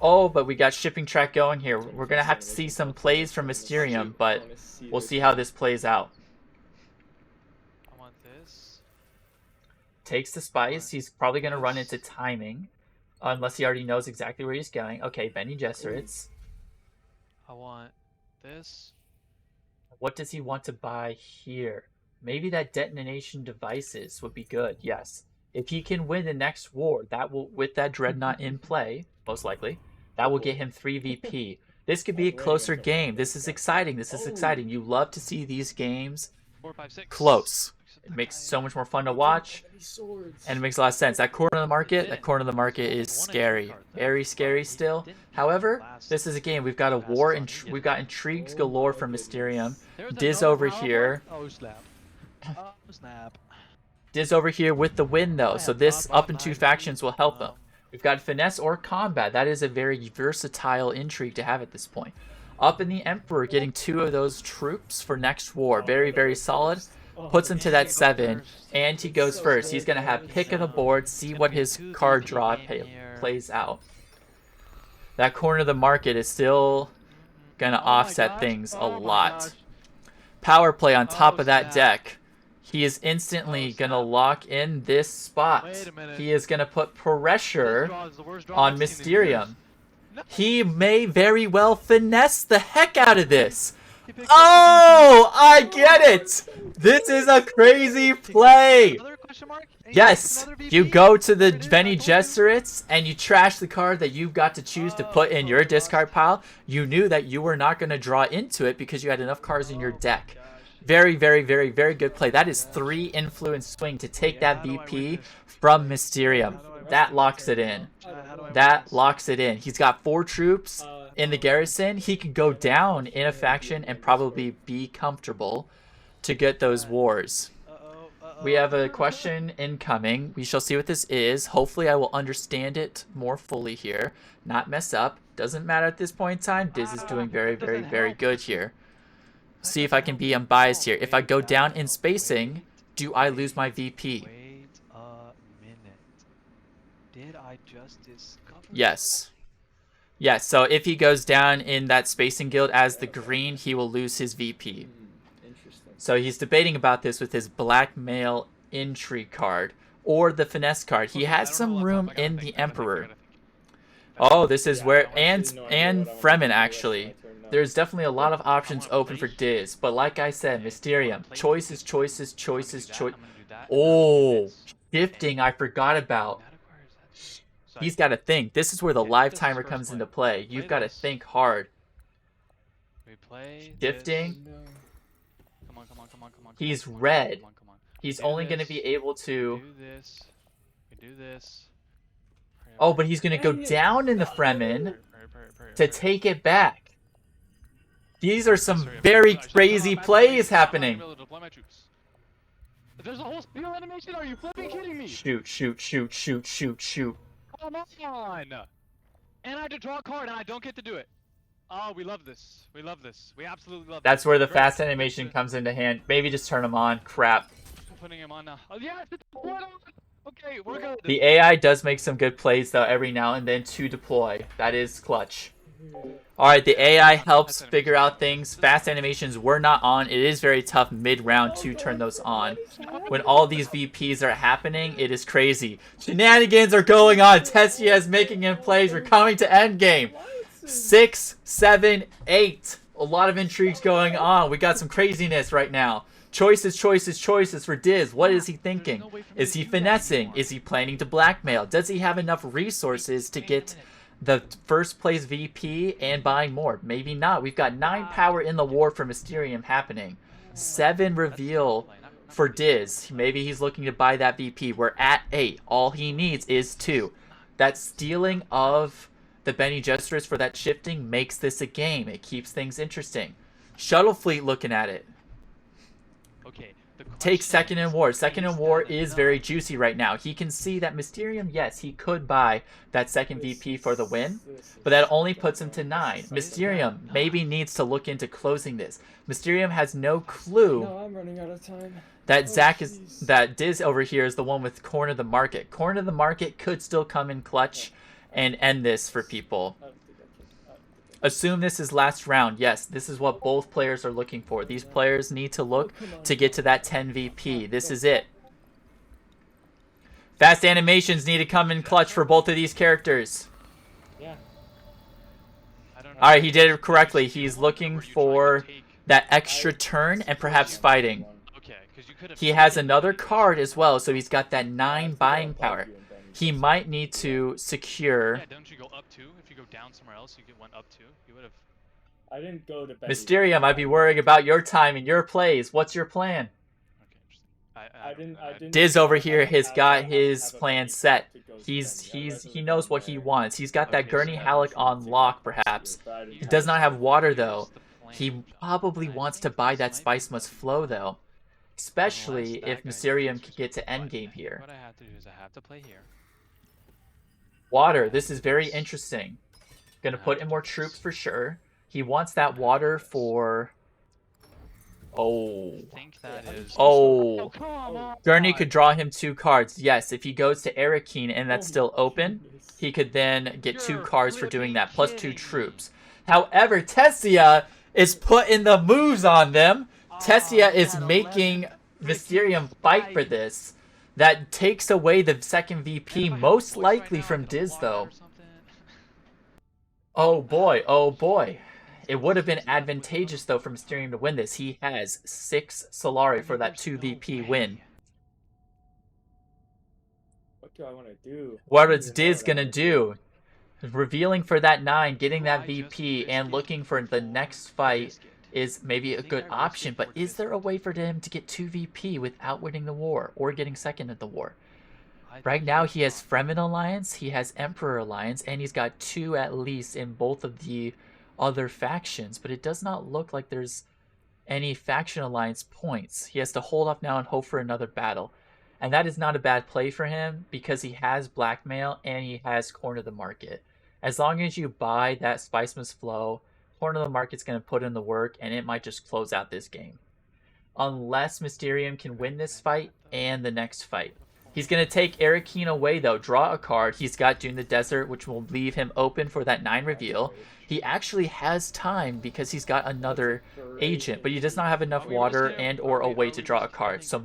Oh, but we got shipping track going here. We're going to have to see some plays from Mysterium, but we'll see how this plays out. I want this. Takes the spice. He's probably going to run into timing. Unless he already knows exactly where he's going. Okay, Benny Gesserits. I want this. What does he want to buy here? Maybe that detonation devices would be good, yes. If he can win the next war, that will, with that dreadnought in play, most likely, that will get him 3 VP. This could be a closer game. This is exciting. This is exciting. You love to see these games 4, 5, 6. close. It makes so much more fun to watch, Swords. and it makes a lot of sense. That corner of the market is scary. Very scary still. However, this is a game. We've got a war, and we've got intrigues galore from Mysterium. Diz over here. Oh snap. Oh snap. Diz over here with the win, though, so this up in 2 factions will help him. We've got finesse or combat. That is a very versatile intrigue to have at this point. Up in the Emperor, getting 2 of those troops for next war. Very, very solid. Puts him to that 7, and he goes first. He's going to have pick of the board, see what his card draw plays out. That corner of the market is still going to offset things a lot. Power play on top of that deck. He is instantly going to lock in this spot. Wait a minute. He is going to put pressure This draw is the worst draw on I've seen in years. Mysterium. He may very well finesse the heck out of this. He picked up Oh, I get it. This is a crazy play. another question mark? And he Yes, picks another you VP? go to the There it is, Benny I told you. Gesserits and you trash the card that you got to choose to put in your discard pile. You knew that you were not going to draw into it because you had enough cards in your deck. Very, very, very, very good play. That is 3 influence swing to take that VP from Mysterium. That locks it in. That locks it in. He's got 4 troops in the garrison. He can go down in a faction and probably be comfortable to get those wars. We have a question incoming. We shall see what this is. Hopefully I will understand it more fully here. Not mess up. Doesn't matter at this point in time. Diz is doing very, very, very good here. See if I can be unbiased here. If I go down in spacing, do I lose my VP? Wait a minute. Did I just discover? Yes. Yes, so if he goes down in that spacing guild as the green, he will lose his VP. Interesting. So he's debating about this with his blackmail intrigue card or the finesse card. He has some room in the Emperor. Oh, this is where and Fremen actually. There's definitely a lot of options open for Diz, but like I said, Mysterium, choices, choices, choices, choice. Oh, shifting I forgot about. He's got to think. This is where the live timer comes into play. You've got to think hard. We play Shifting. this. Come on, come on, come on, come on. He's come on, red. Come on, come on. He's Do only going to this. be able to... We do this. We do this. Hurry up, Oh, hurry but up, he's going to go Dang it. down in the Fremen hurry up, hurry up, hurry up, to hurry up. take it back. These are some Sorry, very sorry, crazy stop, plays stop, happening. deploy my troops. There's a whole speed animation. Are you flipping kidding me? Shoot, shoot, shoot, shoot, shoot, shoot. Come on! And I have to draw a card, and I don't get to do it. Oh, we love this. We love this. We absolutely love this. That's where the Great. fast animation comes into hand. Maybe just turn them on. Crap. I'm putting him on now. Oh, yes! It's on. Okay, we're good. The AI does make some good plays, though, every now and then to deploy. That is clutch. Alright, the AI helps Fast figure animations out things. Fast animations were not on. It is very tough mid-round to turn those on. When all these VPs are happening, it is crazy. Shenanigans are going on. Tessia is making in plays. We're coming to endgame. 6, 7, 8. A lot of intrigues going on. We got some craziness right now. Choices, choices, choices for Diz. What is he thinking? Is he finessing? Is he planning to blackmail? Does he have enough resources to get the first place VP and buying more? Maybe not. We've got 9 power in the war for Mysterium happening. 7 reveal for Diz. Maybe he's looking to buy that VP. We're at 8. All he needs is 2. That stealing of the Benny Gesseris for that shifting makes this a game. It keeps things interesting. Shuttle Fleet looking at it. Okay. Take Second in War. Second in War is very juicy right now. He can see that Mysterium, yes, he could buy that second VP for the win, but that only puts him to 9. Mysterium maybe needs to look into closing this. Mysterium has no clue No, I'm running out of time. that that Diz over here is the one with Corner the Market. Corner the Market could still come in clutch and end this for people. Assume this is last round. Yes, this is what both players are looking for. These players need to look to get to that 10 VP. This is it. Fast animations need to come in clutch for both of these characters. Yeah. Alright, he did it correctly. He's looking for that extra turn and perhaps fighting. He has another card as well, so he's got that 9 buying power. He might need to secure... Yeah, don't you go up 2? If you go down somewhere else, you get 1 up 2. You would have... I didn't go to Mysterium, I'd be worrying about your time and your plays. What's your plan? Okay, interesting. I didn't. Diz over here has got his plan set. He knows what he wants. He's got that Gurney Halleck on lock, perhaps. He does not have water though. He probably wants to buy that Spice Must Flow though, especially if Mysterium can get to endgame here. What I have to do is I have to play here. Water. This is very interesting. Gonna put in more troops for sure. He wants that water for... Oh. I think that is... Oh. Come on. Gurney could draw him 2 cards. Yes, if he goes to Arakeen and that's still open, he could then get 2 cards for doing that, plus 2 troops. However, Tessia is putting the moves on them. Tessia is making Mysterium fight for this. That takes away the second VP, most likely from Diz, though. Oh boy, oh boy. It would have been advantageous, though, for Mysterium to win this. He has 6 Solari for that 2 VP win. What do I want to do? What is Diz gonna do? Revealing for that 9, getting that VP, and looking for the next fight is maybe a good option, but is there a way for him to get 2 VP without winning the war, or getting second at the war? Right now he has Fremen Alliance, he has Emperor Alliance, and he's got 2 at least in both of the other factions, but it does not look like there's any faction alliance points. He has to hold off now and hope for another battle. And that is not a bad play for him because he has blackmail and he has Corner the Market. As long as you buy that Spice Must Flow, Corner the Market's going to put in the work and it might just close out this game. Unless Mysterium can win this fight and the next fight. He's going to take Arakeen away though, draw a card. He's got Dune the Desert, which will leave him open for that 9 reveal. He actually has time because he's got another agent, but he does not have enough water and or a way to draw a card. So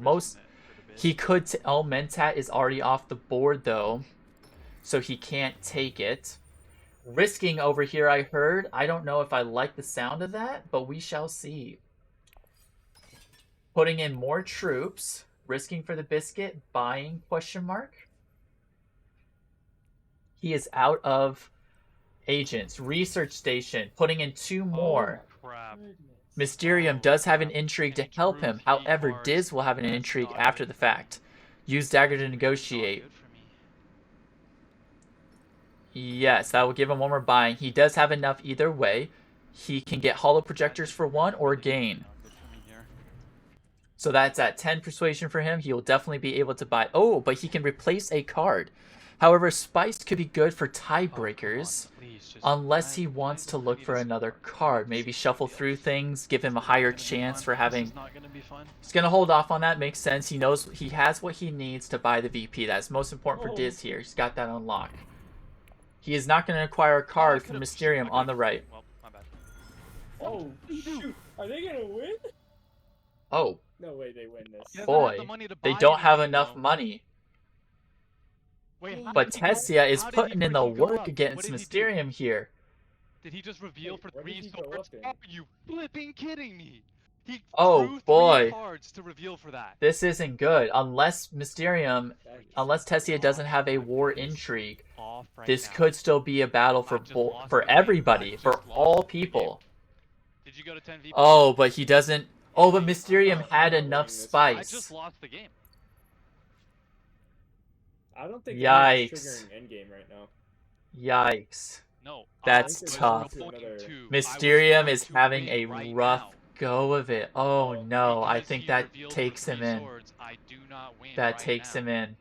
he could... El Mentat is already off the board though, so he can't take it. Risking over here, I heard. I don't know if I like the sound of that, but we shall see. Putting in more troops. Risking for the biscuit. Buying, question mark. He is out of agents. Research station. Putting in 2 more. Oh, crap. Mysterium does have an intrigue to help him. However, Diz will have an intrigue after the fact. Use dagger to negotiate. Yes, that will give him 1 more buying. He does have enough either way. He can get hollow projectors for 1 or gain. So that's at 10 persuasion for him. He will definitely be able to buy... Oh, but he can replace a card. However, Spice could be good for tiebreakers. Unless he wants to look for another card. Maybe shuffle through things. Give him a higher chance for having... He's going to hold off on that. Makes sense. He knows he has what he needs to buy the VP. That's most important for Diz here. He's got that unlocked. He is not going to acquire a Oh, I card from could've- Mysterium I on the could've- right. Well, my bad. Oh shoot! Are they gonna win? Oh, No way they win this. He doesn't have the boy. money to They buy don't have anything, enough though. money. Wait, how But did he go- Tessia is how did he putting in the freaking go work up? against What did he do? Mysterium here. Did he just reveal Wait, for what did 3 he go swords? up in? Are you flipping kidding me? He Oh, drew 3 boy. cards to reveal for that. This isn't good. Unless Mysterium, That is- unless Tessia doesn't have a Off, war I'm pissed intrigue, off right this now. could still be a battle I for just lost for the game. everybody, I for just lost all the game. people. Did you go to 10 VP? Oh, but he doesn't. Oh, but Mysterium I'm had not enough winning this. I just spice. lost the game. I don't think Yikes. anyone's triggering endgame right now. Yikes. No. That's I was tough. going to Mysterium going is to having win a right rough now. go of it. Oh Oh, no, I Because think he that revealed for takes him 3 in. swords, I do not win That right takes now. him in.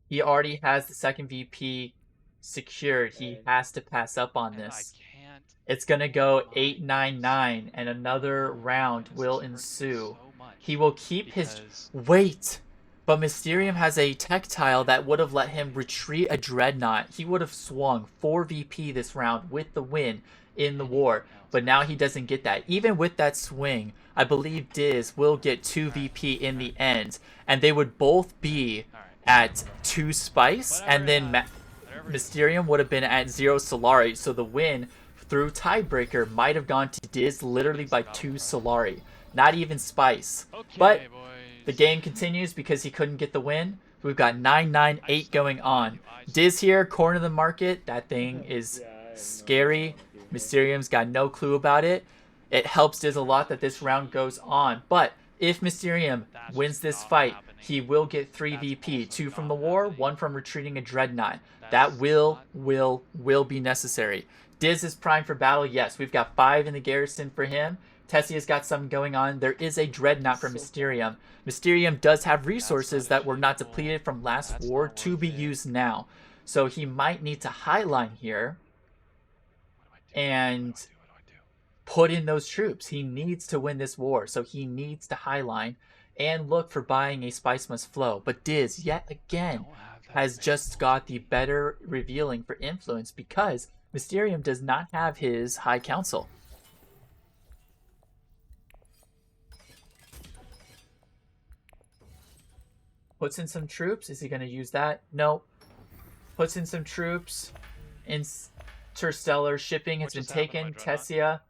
He already has the second VP secured. He And- has to pass up on And this. I can't. It's gonna go mind 8-9-9, this. and another round This will hurts me ensue. so much He will keep his because wait, but Mysterium has a tactile that would have let him retreat a Dreadnought. He would have swung 4 VP this round with the win in the war, but now he doesn't get that. Even with that swing, I believe Diz will get 2 VP in the end, and they would both be Alright. at 2 spice, and then Whatever it is. Mysterium would have been at 0 Solari, so the win through tiebreaker might have gone to Diz literally by 2 Solari, not even spice. Okay, But boys. the game continues because he couldn't get the win. We've got 9-9-8 I going saw on. you, I saw Diz here, corner of the market. That thing is Yeah, I have no scary. idea what to do. Mysterium's got no clue about it. It helps Diz a lot that this round goes on. But if Mysterium That's wins just this not fight, happening. he will get 3 That's VP. also 2 from not the war, happening. 1 from retreating a Dreadnought. That's That will not- be necessary. Diz is primed for battle. Yes, we've got 5 in the garrison for him. Tessia's got something going on. There is a Dreadnought for Mysterium. Mysterium does have resources that were not achievable. depleted from last That's war not to worth be it. used now. So he might need to highline here and What do I do? put in those troops. He needs to win this war, so he needs to highline and look for buying a Spice Must Flow. But Diz, yet again, Don't have that has many just got the better revealing for influence because Mysterium does not have his High Council. Puts in some troops. Is he going to use that? No. Puts in some troops. Interstellar shipping has What been just happened to my taken. Dreadnought? Tessia.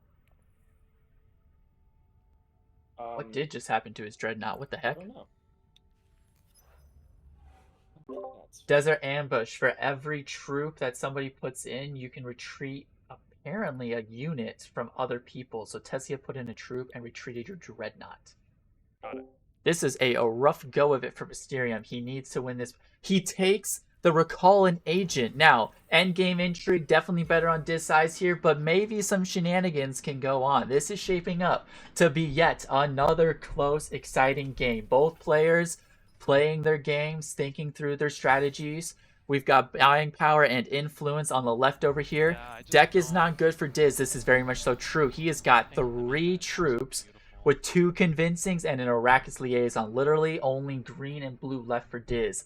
What Um, did just happen to his Dreadnought? What the I heck? don't know. That's- Desert ambush. For every troop that somebody puts in, you can retreat apparently a unit from other people. So Tessia put in a troop and retreated your Dreadnought. Got it. This is a rough go of it for Mysterium. He needs to win this. He takes the recall an agent. Now, endgame intrigue definitely better on Diz size here, but maybe some shenanigans can go on. This is shaping up to be yet another close, exciting game. Both players playing their games, thinking through their strategies. We've got buying power and influence on the left over here. Yeah, I just Deck is don't not good for Diz. This is very much so true. He has got think the 3 map is troops beautiful. with 2 convincings and an Arrakis liaison. Literally only green and blue left for Diz.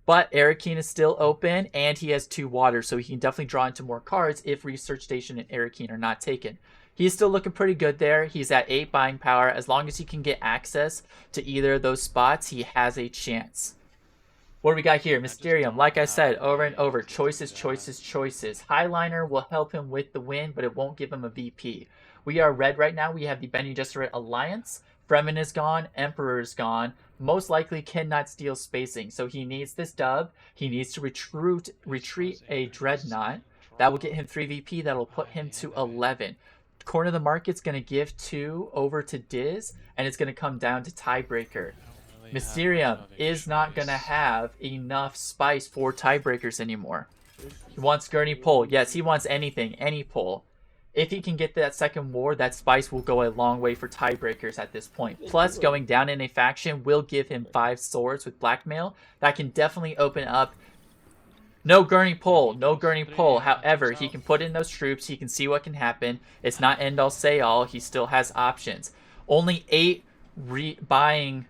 But Arakeen is still open, and he has 2 waters, so he can definitely draw into more cards if Research Station and Arakeen are not taken. He's still looking pretty good there. He's at 8 buying power. As long as he can get access to either of those spots, he has a chance. What do we got here? just Mysterium. don't Like I have said, the over and money over. to do Choices, that. choices, choices. Highliner will help him with the win, but it won't give him a VP. We are red right now. We have the Bene Gesserit Alliance. Fremen is gone. Emperor is gone. Most likely cannot steal spacing, so he needs this dub. He needs to retreat a Dreadnought. That will get him 3 VP. That'll put him to 11. Corner of the market's going to give 2 over to Diz, and it's going to come down to tiebreaker. Mysterium is not going to have enough spice for tiebreakers anymore. He wants Gurney pull. Yes, he wants anything, any pull. If he can get that second war, that spice will go a long way for tiebreakers at this point. Plus, going down in a faction will give him 5 swords with blackmail. That can definitely open up. No Gurney pull, no Gurney pull. However, he can put in those troops. He can see what can happen. It's not end all say all. He still has options. Only 8 buying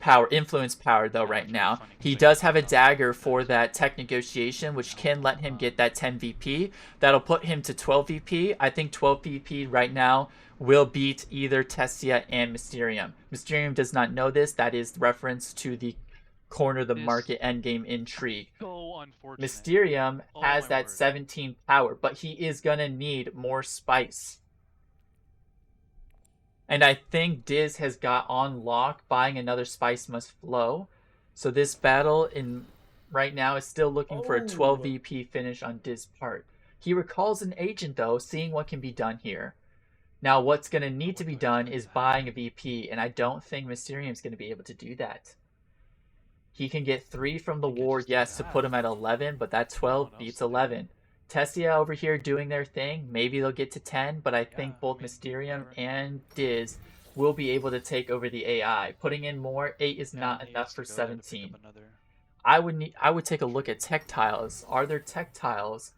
power, influence power though Yeah, right it's really now. funny 'cause, He like, does have a it's not dagger like for that. that tech negotiation, which can let him get Um, that 10 VP. That'll put him to 12 VP. I think 12 VP right now will beat either Tessia and Mysterium. Mysterium does not know this. That is reference to the corner the This market endgame intrigue. so unfortunate. Mysterium Oh has my that word. 17 power, but he is gonna need more spice. And I think Diz has got on lock buying another spice must flow. So this battle in right now is still looking for a 12 Oh, VP finish on Diz part. He recalls an agent though, seeing what can be done here. Now what's going to Oh, need to what be do I done play is then? buying a VP, and I don't think Mysterium's going to be able to do that. He can get 3 from I the think I war, just do yes, to put that. him at 11, but that I don't know 12 what else beats to do. 11. Tessia over here doing their thing. Maybe they'll get to 10, but I Yeah, think I both mean, Mysterium whatever. and Diz will be able to take over the AI. Putting in more, 8 is Yeah, not he enough needs to for go there to pick up 17. another I would take a look at tree. tech tiles. Are there tech tiles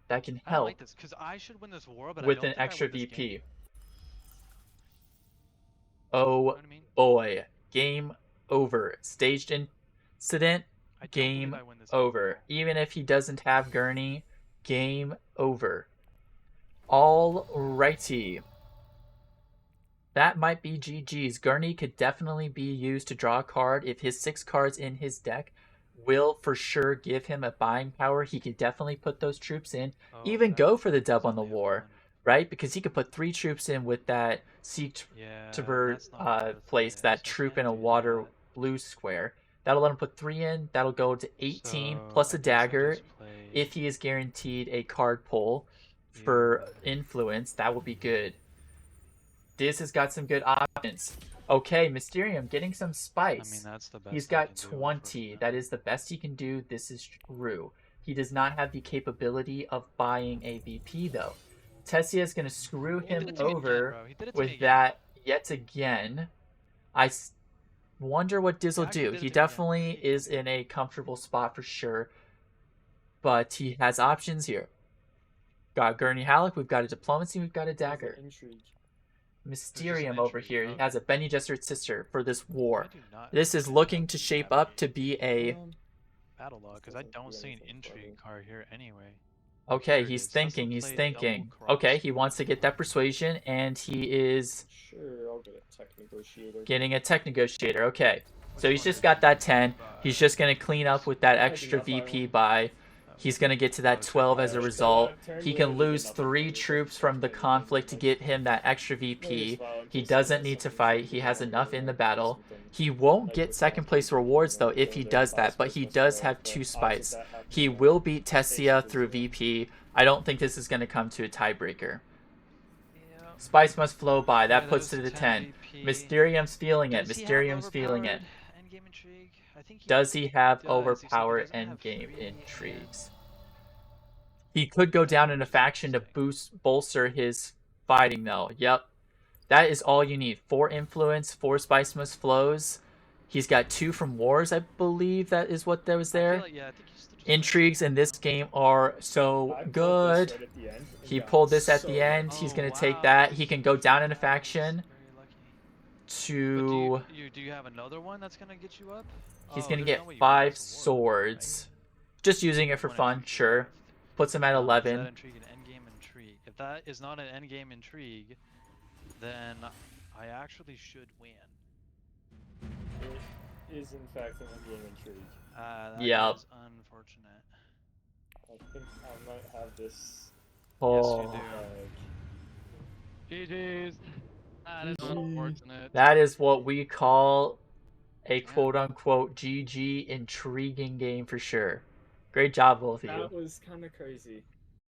that can I don't like help this because I should win this war, but I with don't an think I extra win this game. VP? You know Oh what I mean? boy. Game over. Staged incident. I don't believe Game I win this game, over. bro. Even if he doesn't have Gurney, game over. Alrighty. That might be GG's. Gurney could definitely be used to draw a card. If his 6 cards in his deck will for sure give him a buying power, he could definitely put those troops in. Oh, Even that go for the is dub on the only a war, 1. right? Because he could put 3 troops in with that Seek Yeah, and to that's not worth place, it, that so I troop in can't a do water that. blue square. That'll let him put 3 in. That'll go to 18 So plus I a guess I dagger just play if he is guaranteed a card pull for here. influence. That would be good. Diz has got some good options. Okay, Mysterium getting some I mean, spice. that's the He's best I got can do, 20. That unfortunately. is the best he can do. This is true. He does not have the capability of buying a VP, though. Tessia is going to screw He did him it to me again, over bro. He did it to me with again. that yet again. I wonder what Diz He will actually do. did it He to me again. definitely is in a comfortable spot for sure, but he has options here. Got Gurney Halleck, we've got a Diplomacy, we've got a he has an Dagger. intrigue. It was just an Mysterium over intrigue. here. He has Okay. a Benny Gesserit sister for this I war. do not This is actually looking have to the shape up to be a. battle log because I Doesn't don't do see an anything for intrigue me. card here anyway. Okay, Here it he's is. Tesla thinking, he's played double thinking. cross. Okay, he wants to get that persuasion, and he is Sure, I'll get a tech negotiator. getting a tech negotiator. Okay, Which so he's one just did got you that 10. buy? He's just going to clean up with that I did extra not buy VP one. buy. He's going to get to that Oh, so you 12 bought as a extra. result. Turn He one, I can did lose nothing 3 for me. It troops doesn't from touch the anything, conflict to like, get him that extra may as VP. well, in He case someone doesn't has need to something fight. shitty He to has go enough over, in the or battle. something. He won't Like get with second Monster place League, rewards you though know, if he going there, does buy that, but Spice he Must does Flow, have but 2 opposite spice. that happens He when will beat Tessia Station through Zero. VP. I don't think this is going to come to a tiebreaker. Yeah. Spice must flow by. Okay, That puts there's it the to 10 10. VP. Mysterium's feeling it. Does he have Mysterium's feeling it. overpowered endgame intrigue? I think he Does he have does, except he overpower doesn't have endgame free. Yeah. intrigues? He could go down in a Which is faction to interesting. bolster his fighting though. Yep. That is all you need. 4 influence, 4 spice must flows. He's got 2 from wars, I believe that is what there was I feel there. like, yeah, I think he's still just Intrigues in waiting, this game are so I pulled this good. right at the end and He got pulled this at so the end. lucky. He's Oh going to take wow, that. this He can go down in a that is faction very lucky. But to. do you have another one that's gonna get you up? He's Oh, going to there's get no way you 5 lost the war, right? swords. Just using it for One fun, intrigue sure. left. Puts him at Is that 11. intrigue an endgame intrigue? If that is not an endgame intrigue, then I actually should win. It is in fact an endgame intrigue. That Yep. is unfortunate. I think I might have this. Yes, Oh. you do. GG's. That is GG. unfortunate. That is what we call a Yeah. quote unquote GG intriguing game for sure. Great job, both of you. That was kind of crazy.